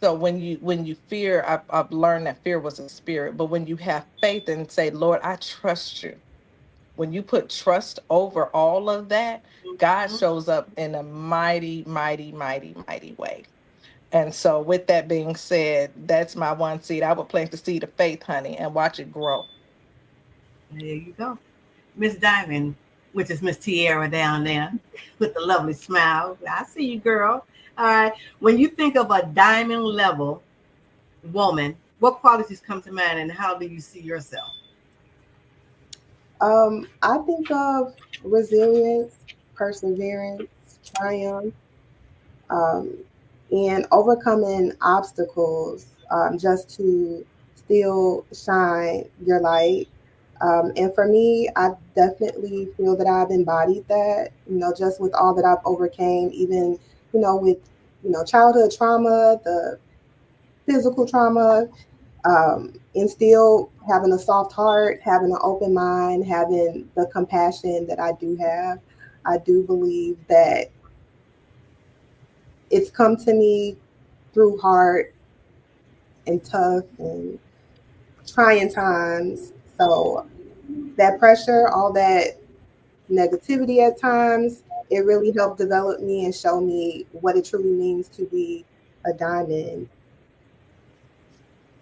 So when you fear, I've learned that fear was a spirit. But when you have faith and say, Lord, I trust you. When you put trust over all of that, God Mhm. shows up in a mighty, mighty, mighty, mighty way. And so, with that being said, that's my one seed. I would plant the seed of faith, honey, and watch it grow. There you go. Miss Diamond, which is Miss Tierra down there with the lovely smile. I see you, girl. All right. When you think of a diamond level woman, what qualities come to mind and how do you see yourself? I think of resilience, perseverance, triumph, um, and overcoming obstacles just to still shine your light. And for me, I definitely feel that I've embodied that, just with all that I've overcame, even, with, childhood trauma, the physical trauma, and still having a soft heart, having an open mind, having the compassion that I do have. I do believe that it's come to me through hard and tough and trying times. So that pressure, all that negativity at times, it really helped develop me and show me what it truly means to be a diamond.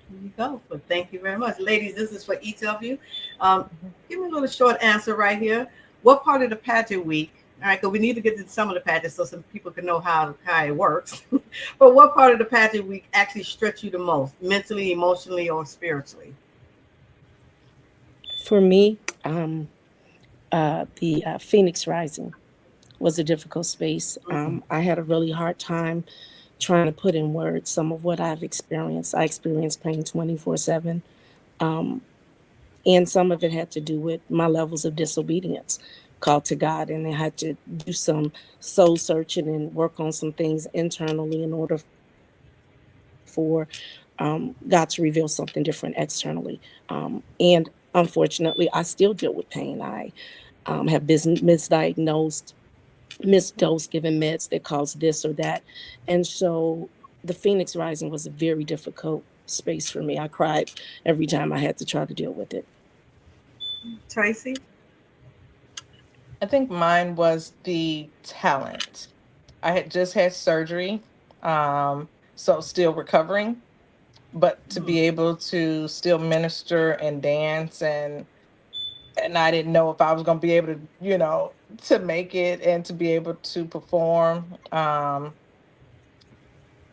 There you go. Well, thank you very much. Ladies, this is for each of you. Um, Mhm. Give me a little short answer right here. What part of the pageant week? All right, because we need to get to some of the pageants so some people can know how it works. But what part of the pageant week actually stretch you the most, mentally, emotionally, or spiritually? For me, the Phoenix Rising was a difficult space. Mm, I had a really hard time trying to put in words some of what I've experienced. I experienced pain 24/7. Um, and some of it had to do with my levels of disobedience called to God. And I had to do some soul searching and work on some things internally in order for God to reveal something different externally. And unfortunately, I still deal with pain. I have been misdiagnosed, misdosed, given meds that cause this or that. And so the Phoenix Rising was a very difficult space for me. I cried every time I had to try to deal with it. Tracy? I think mine was the talent. I had just had surgery, so still recovering, but to Mm, be able to still minister and dance, and I didn't know if I was going to be able to, to make it and to be able to perform.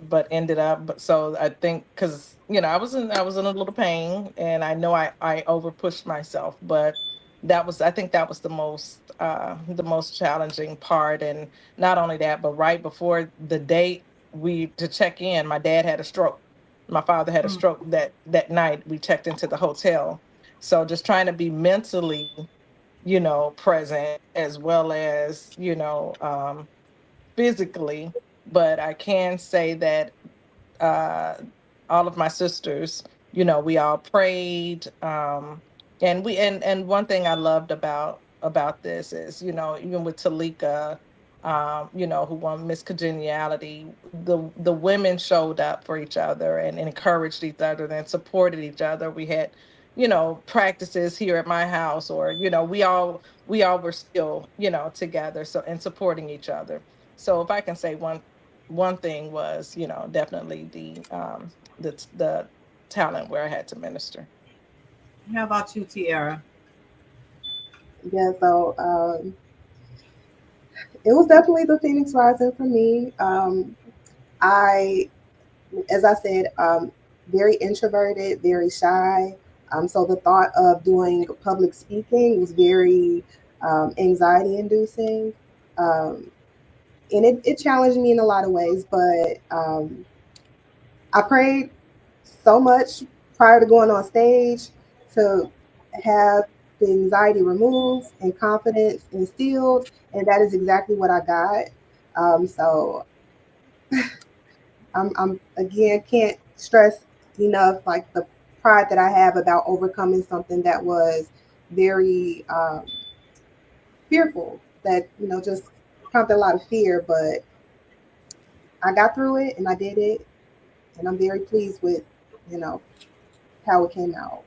But ended up, but so I think, because I was in a little pain, and I know I over pushed myself, but I think that was the most challenging part. And not only that, but right before the date, we to check in, my dad had a stroke. My father had a mm, stroke that night we checked into the hotel. So just trying to be mentally present as well as, physically. But I can say that uh all of my sisters, we all prayed. And one thing I loved about this is, even with Talika, who won Miss Congeniality, the women showed up for each other and encouraged each other and supported each other. We had, practices here at my house, or, we all were still, together, so, and supporting each other. So if I can say one thing was, definitely the talent where I had to minister. How about you, Tiara? Yeah, so it was definitely the Phoenix Rising for me. I, as I said, very introverted, very shy. So the thought of doing public speaking was very anxiety inducing. Um, and it challenged me in a lot of ways, but I prayed so much prior to going on stage to have the anxiety removed and confidence instilled, and that is exactly what I got. So I'm again can't stress enough like the pride that I have about overcoming something that was very fearful, that just prompted a lot of fear, but I got through it and I did it, and I'm very pleased with you know how it came out.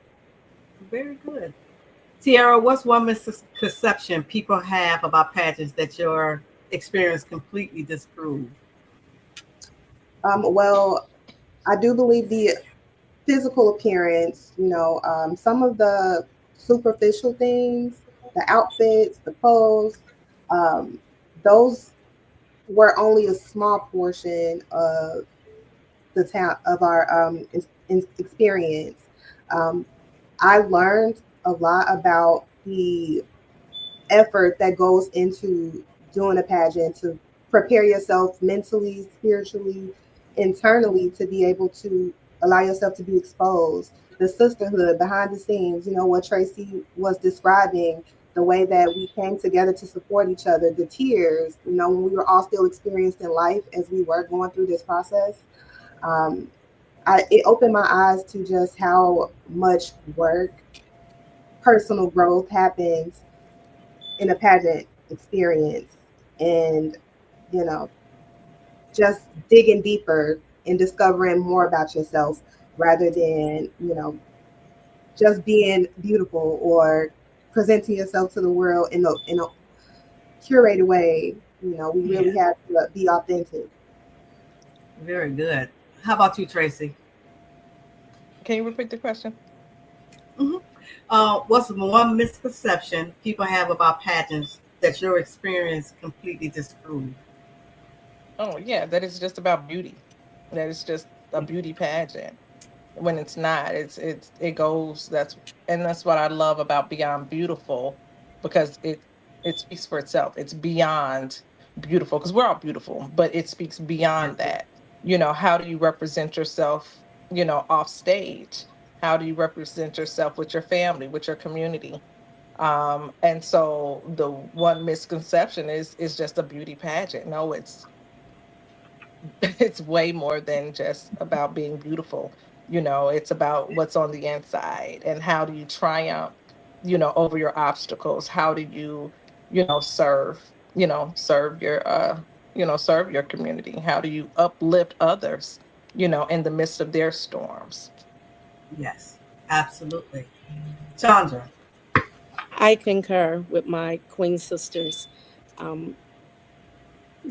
Very good. Tiara, what's one misconception people have about pageants that your experience completely disproved? Well, I do believe the physical appearance, some of the superficial things, the outfits, the clothes, um, those were only a small portion of the town of our experience. Um, I learned a lot about the effort that goes into doing a pageant to prepare yourself mentally, spiritually, internally to be able to allow yourself to be exposed. The sisterhood behind the scenes, what Tracy was describing, the way that we came together to support each other, the tears, when we were all still experiencing life as we were going through this process. Um, it opened my eyes to just how much work, personal growth happens in a pageant experience, and you know just digging deeper and discovering more about yourself rather than just being beautiful or presenting yourself to the world in a curated way. We really Yes, have to be authentic. very good. How about you, Tracy? Can you repeat the question? Hmm. What's one misconception people have about pageants that your experience completely disproved? Oh yeah, that is just about beauty. That is just a beauty pageant. When it's not, it goes, that's what I love about Beyond Beautiful, because it speaks for itself. It's beyond beautiful, because we're all beautiful, but it speaks Yes, beyond that. How do you represent yourself, off stage? How do you represent yourself with your family, with your community? And so the one misconception is just a beauty pageant. No, it's way more than just about being beautiful. It's about what's on the inside, and how do you triumph, over your obstacles. How do you, serve, serve your community. How do you uplift others, in the midst of their storms. yes, absolutely. Chandra. I concur with my queen sisters. Um,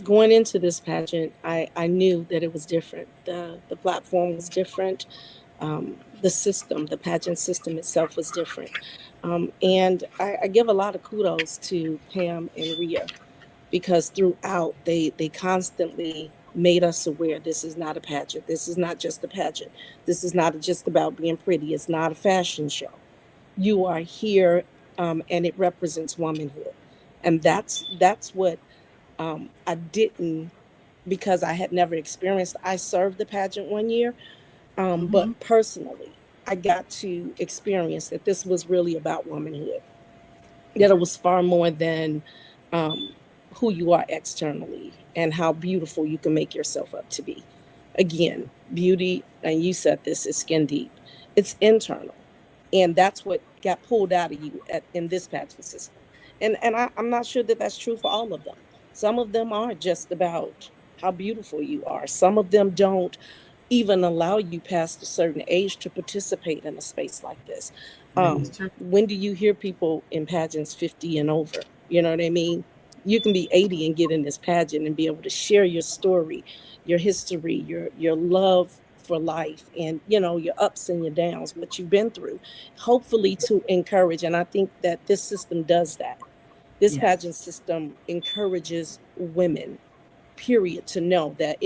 Going into this pageant, I knew that it was different. The platform was different. The system, the pageant system itself was different. And I give a lot of kudos to Pam and Rhea, because throughout they constantly made us aware this is not a pageant. This is not just a pageant. This is not just about being pretty. It's not a fashion show. You are here, and it represents womanhood, and that's what I didn't, because I had never experienced. I served the pageant one year, Hmm. but personally, I got to experience that this was really about womanhood. that it was far more than um, who you are externally and how beautiful you can make yourself up to be. Again, beauty, and you said this, is skin deep. It's internal, and that's what got pulled out of you in this pageant system. I'm not sure that that's true for all of them. Some of them are just about how beautiful you are. Some of them don't even allow you past a certain age to participate in a space like this. That is true. When do you hear people in pageants 50 and over? You know what I mean? You can be 80 and get in this pageant and be able to share your story, your history, your love for life, and your ups and your downs, what you've been through, hopefully to encourage. And I think that this system does that. This Yes. pageant system encourages women, period, to know that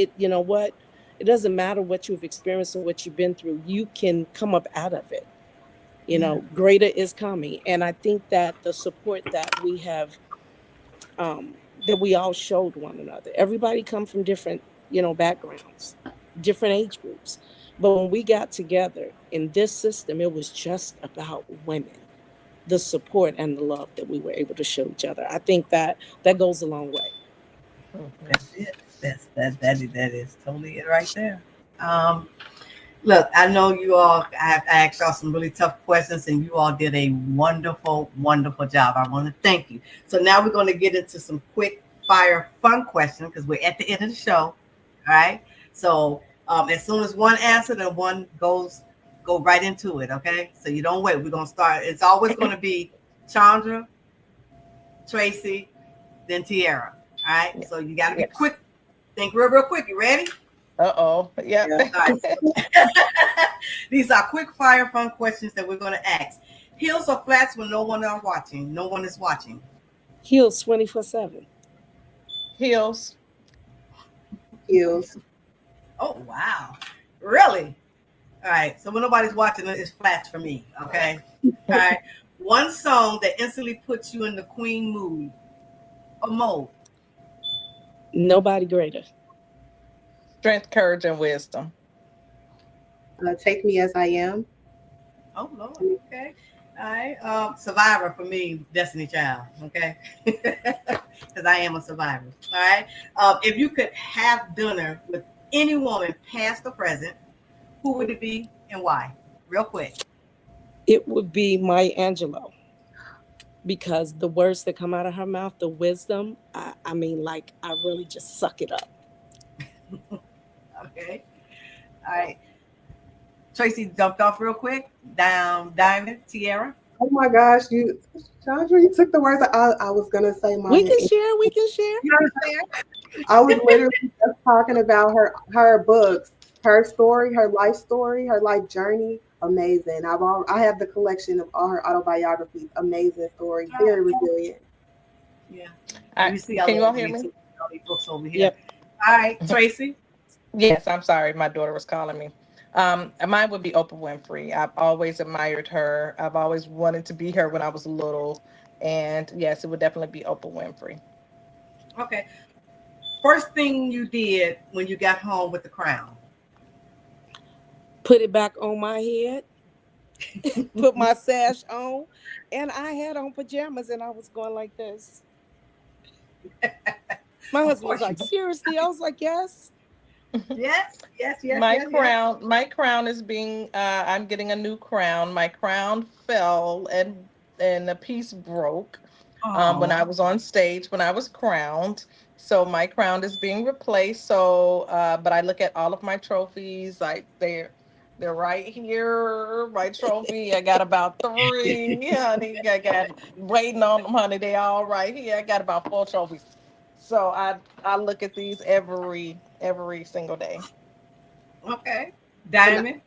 what, it doesn't matter what you've experienced or what you've been through, you can come up out of it. Yeah. Greater is coming. And I think that the support that we have, that we all showed one another, everybody come from different backgrounds, different age groups, but when we got together in this system, it was just about women, the support and the love that we were able to show each other. I think that that goes a long way. Mhm. That's it. That is totally it right there. Um, Look, I know you all. I asked y'all some really tough questions, and you all did a wonderful, wonderful job. I want to thank you. So now we're going to get into some quick fire fun questions because we're at the end of the show. All right. So as soon as one answer, then one go right into it. Okay. So you don't wait. We're gonna start. It's always going to be Chandra, Tracy, then Tiara. All right. Yeah. So you got to be Yes. quick. Think real quick. You ready? Uh-oh. Yep. Yeah. All right. These are quick fire fun questions that we're going to ask. Heels or flats when no one are watching? No one is watching. Heels 24/7. Heels. Heels. Oh wow, really? All right. So when nobody's watching, it's flats for me. Okay. All right. One song that instantly puts you in the queen mood or mode. Nobody greater. Strength, courage, and wisdom. Take me as I am. Oh Lord. Okay. All right. Survivor for me, Destiny Child. Okay. Because I am a survivor. All right. If you could have dinner with any woman, past or present, who would it be and why? Real quick. It would be Maya Angelou, because the words that come out of her mouth, the wisdom, I mean, like, I really just suck it up. Okay. All right. Tracy jumped off real quick. Down, Diamond, Tiara. Oh my gosh, Chandra, you took the words. I was gonna say We Maya. can share, we can share. I was literally just talking about her books, her story, her life journey. Amazing. I have the collection of all her autobiographies. Amazing story. Very resilient. Yeah. I, You see, I can you all love hear you me? too. All these books over here. Yep. All right, Tracy. Yes, I'm sorry. My daughter was calling me. Mine would be Oprah Winfrey. I've always admired her. I've always wanted to be her when I was little. And yes, it would definitely be Oprah Winfrey. Okay. First thing you did when you got home with the crown. Put it back on my head, put my sash on, and I had on pajamas and I was going like this. My Of husband was course you. like, seriously? I was like, yes. Yes. My crown is being I'm getting a new crown. My crown fell and a piece broke when I Oh, was on stage when I was crowned. So my crown is being replaced. So but I look at all of my trophies, like they're right here. My trophy. I got about three, honey. I got waiting on them, honey. They all right here. I got about four trophies. So I look at these every single day. okay. And Diamond.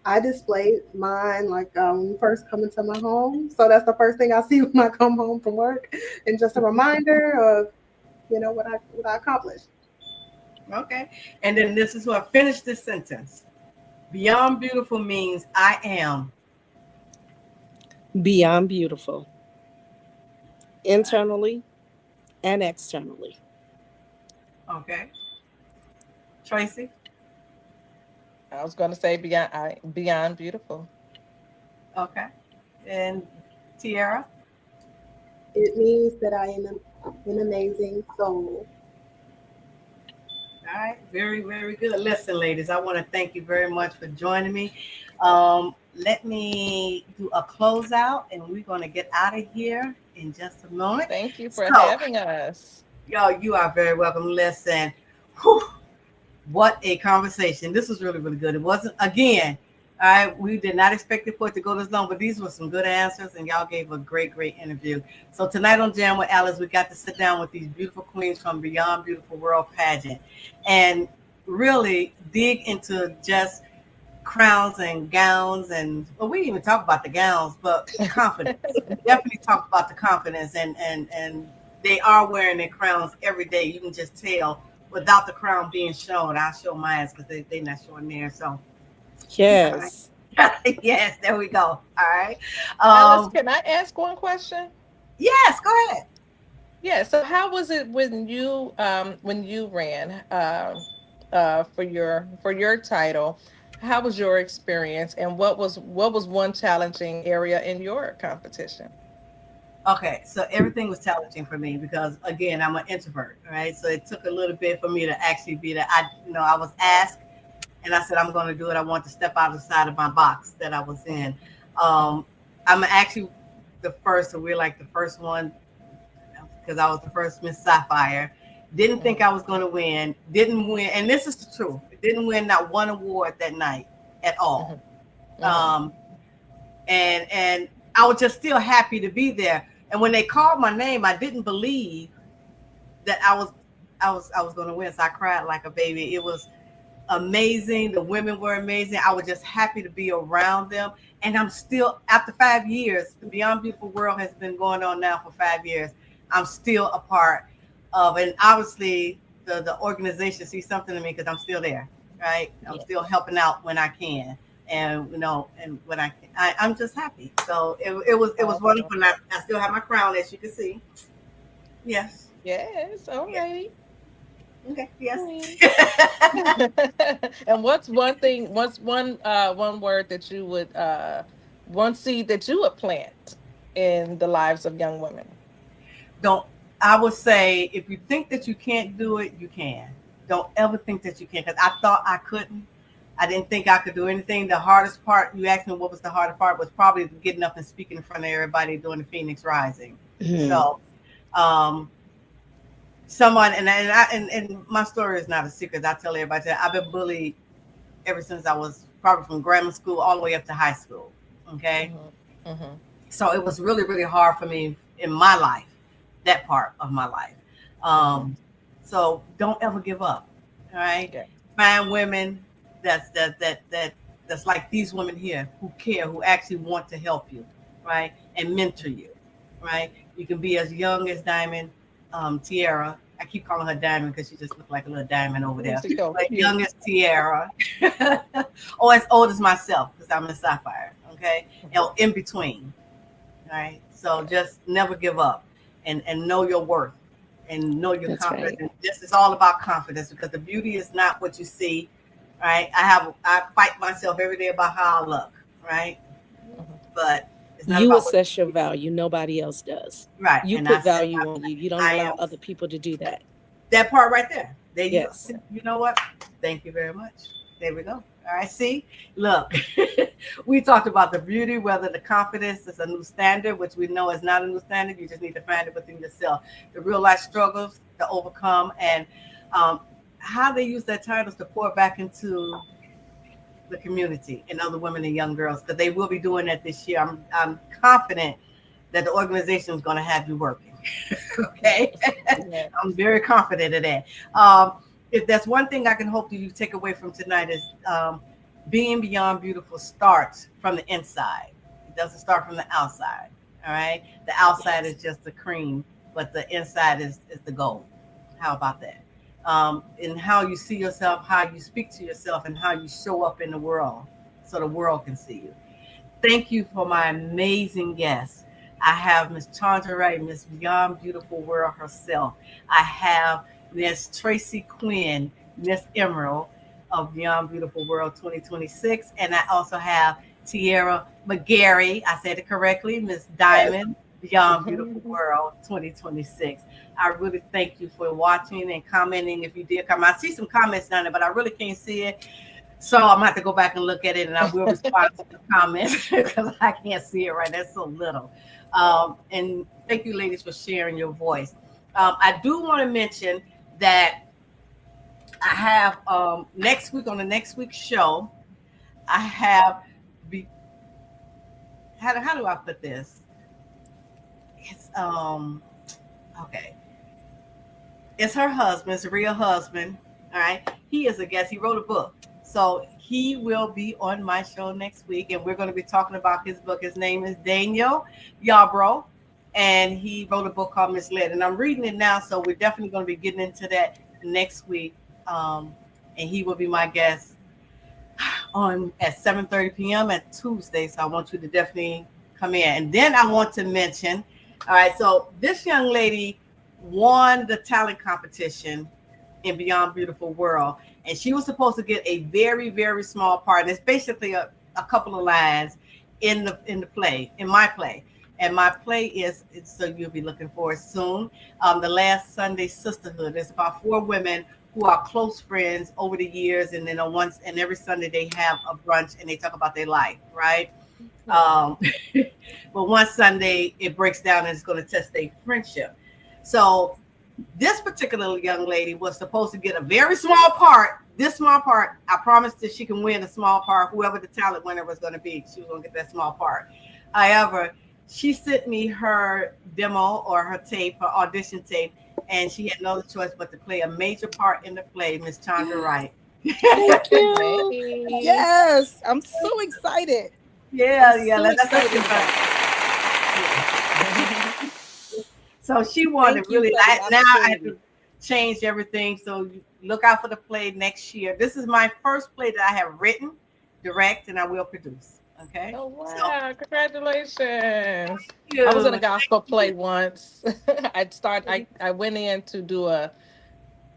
I displayed mine like first coming to my home. So that's the first thing I see when I come home from work, and just a reminder of what I accomplished. Okay. And then this is what finish this sentence. Beyond beautiful means I am. Beyond beautiful, internally and externally. Okay. Tracy. I was going to say beyond beautiful. Okay. And Tiara. It means that I am an amazing soul. All right, very, very good. Listen, ladies, I want to thank you very much for joining me. Let me do a closeout, and we're going to get out of here in just a moment. Thank you for So, having us. yo, you are very welcome. Listen, whew, what a conversation. This was really, really good. It wasn't, again, all right, we did not expect it for it to go this long, but these were some good answers, and y'all gave a great, great interview. So tonight on Jam with Alice, we got to sit down with these beautiful queens from Beyond Beautiful World Pageant and really dig into just crowns and gowns. And well, we didn't even talk about the gowns, but confidence. We definitely talked about the confidence, and they are wearing their crowns every day. You can just tell without the crown being shown. I'll show mine because they're not showing theirs. So, all right. Yes. Yes, there we go. All right. Alice, Um, can I ask one question? yes, go ahead. Yeah. So, how was it when you ran for your title? How was your experience, and what was one challenging area in your competition? Okay, so everything was challenging for me because again, I'm an introvert, right? So it took a little bit for me to actually be that I was asked and I said I'm going to do it. I want to step out of the side of my box that I was in. Um, I'm actually the first, so we're like the first one because I was the first Miss Sapphire. Didn't think Mhm, I was going to win. Didn't win, and this is the truth. Didn't win not one award that night at all. mhm, mhm, Um, and I was just still happy to be there. And when they called my name, I didn't believe that I was going to win. So I cried like a baby. It was amazing. The women were amazing. I was just happy to be around them. And I'm still, after 5 years, the Beyond Beautiful World has been going on now for 5 years. I'm still a part of, and obviously the organization sees something in me because I'm still there, right? I'm yeah. still helping out when I can. And and when I'm just happy. So it was Awesome. wonderful. And I still have my crown, as you can see. Yes. Yes. All Yeah. right. Okay. Yes. Queen. And what's one thing? What's one word that you would one seed that you would plant in the lives of young women? Don't. I would say if you think that you can't do it, you can. Don't ever think that you can, because I thought I couldn't. I didn't think I could do anything. The hardest part, you asked me what was the hardest part, was probably getting up and speaking in front of everybody during the Phoenix Rising. Mhm. So, um, someone, and my story is not a secret. I tell everybody that I've been bullied ever since I was probably from grammar school all the way up to high school. Okay. Hmm. Hmm. So it was really, really hard for me in my life, that part of my life. Hmm. Um, so don't ever give up. All right. Yeah. Find women that's like these women here who care, who actually want to help you, right? And mentor you, right? You can be as young as Diamond, Tiara. I keep calling her Diamond because she just looked like a little diamond over there. She's so But young cute. as Tiara, or as old as myself because I'm a Sapphire, okay? Mhm. Or in between, right? So just never give up and know your worth and know your That's confidence. right. And this is all about confidence because the beauty is not what you see, right? I fight myself every day about how I look, right? Mhm. But it's not You about what assess your you see. value. Nobody else does. Right. You And I put said value on you. You don't I allow am other people to do that. that part right there. There you go. Yes. You know what? Thank you very much. There we go. All right. See, look, we talked about the beauty, whether the confidence is a new standard, which we know is not a new standard. You just need to find it within yourself. The real life struggles to overcome, and um, how they use their titles to pour back into the community and other women and young girls, because they will be doing that this year. I'm confident that the organization is going to have you working. Okay. I'm Yes. very confident of that. Um, if that's one thing I can hope that you take away from tonight is being beyond beautiful starts from the inside. It doesn't start from the outside. All right. The outside Yes. is just the cream, but the inside is the gold. How about that? In how you see yourself, how you speak to yourself, and how you show up in the world so the world can see you. Thank you for my amazing guests. I have Miss Chandra Ray, Miss Beyond Beautiful World herself. I have Miss Tracy Quinn, Miss Emerald of Beyond Beautiful World 2026. And I also have Tierra McGarry. I said it correctly, Miss Yes. Diamond Beyond Beautiful World 2026. I really thank you for watching and commenting. If you did come, I see some comments down there, but I really can't see it. So I'm gonna have to go back and look at it, and I will respond to the comments because I can't see it right. That's so little. And thank you, ladies, for sharing your voice. I do want to mention that I have next week on the next week's show. I have how do I put this? It's okay. It's her husband, it's a real husband. All right. He is a guest. He wrote a book. So he will be on my show next week, and we're going to be talking about his book. His name is Daniel Yarbrough, and he wrote a book called Misled. And I'm reading it now, so we're definitely going to be getting into that next week. And he will be my guest on at 7:30 p.m. at Tuesday. So I want you to definitely come in. And then I want to mention, all right, so this young lady won the talent competition in Beyond Beautiful World, and she was supposed to get a very, very small part. And it's basically a couple of lines in the play, in my play. And my play is, so you'll be looking for it soon, The Last Sunday Sisterhood. It's about 4 women who are close friends over the years, and then every Sunday they have a brunch and they talk about their life, right? But one Sunday it breaks down and it's going to test their friendship. So this particular young lady was supposed to get a very small part. This small part, I promised that she can win a small part. Whoever the talent winner was going to be, she was going to get that small part. However, she sent me her demo or her tape, her audition tape, and she had no choice but to play a major part in the play, Miss Chandra Wright. Thank you. Yes, I'm so excited. Yeah, I'm yeah. so That's excited. So she wanted Thank you really. for the Now I have opportunity. to change everything. So look out for the play next year. This is my first play that I have written, direct, and I will produce. Okay. Oh wow! So, Congratulations! you. I was in a gospel play once. I went in to do I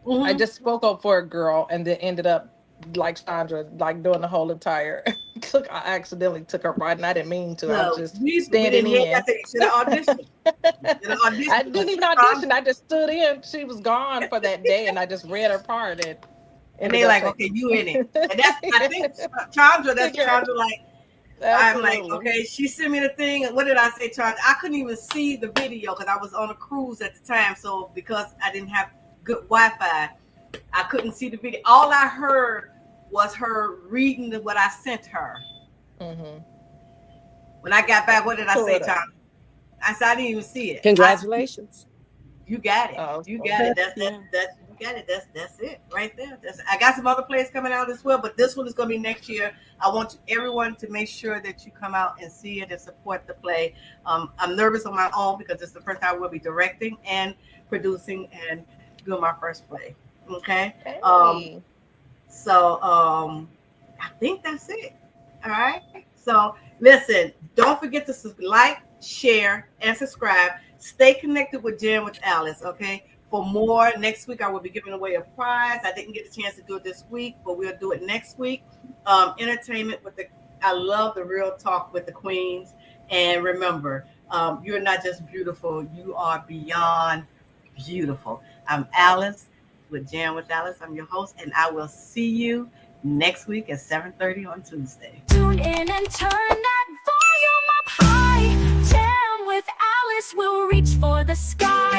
Mhm. just spoke up for a girl, and then ended up like Sandra, like doing the whole entire. I accidentally took her part, and I didn't mean to. I was So just we standing didn't hear in. that. You should have auditioned. I didn't even audition. I just stood in. She was gone for that day, and I just read her part. And ended they up like, taking- okay, you in it. And that's, I think Chandra, that's Figure- Chandra like, I'm like, Absolutely. okay, she sent me the thing. What did I say, Chandra? I couldn't even see the video because I was on a cruise at the time. So because I didn't have good Wi-Fi, I couldn't see the video. All I heard was her reading what I sent her. Mm-hmm. When I got back, what did I say, Sorta. Chandra? I said, I didn't even see it. Congratulations. You got it. Oh, You got it. That's Yeah. you got it. That's it right there. I got some other plays coming out as well, but this one is going to be next year. I want everyone to make sure that you come out and see it and support the play. I'm nervous on my own because it's the first time we'll be directing and producing and doing my first play. Okay. Hey. So I think that's it. All right. So listen, don't forget to like, share, and subscribe. Stay connected with Jen with Alice, okay? For more, next week I will be giving away a prize. I didn't get a chance to do it this week, but we'll do it next week. Entertainment I love the real talk with the queens. And remember, you're not just beautiful, you are beyond beautiful. I'm Alice with Jen with Alice. I'm your host, and I will see you next week at 7:30 on Tuesday. Tune in and turn that volume up high. Jam with Alice will reach for the sky.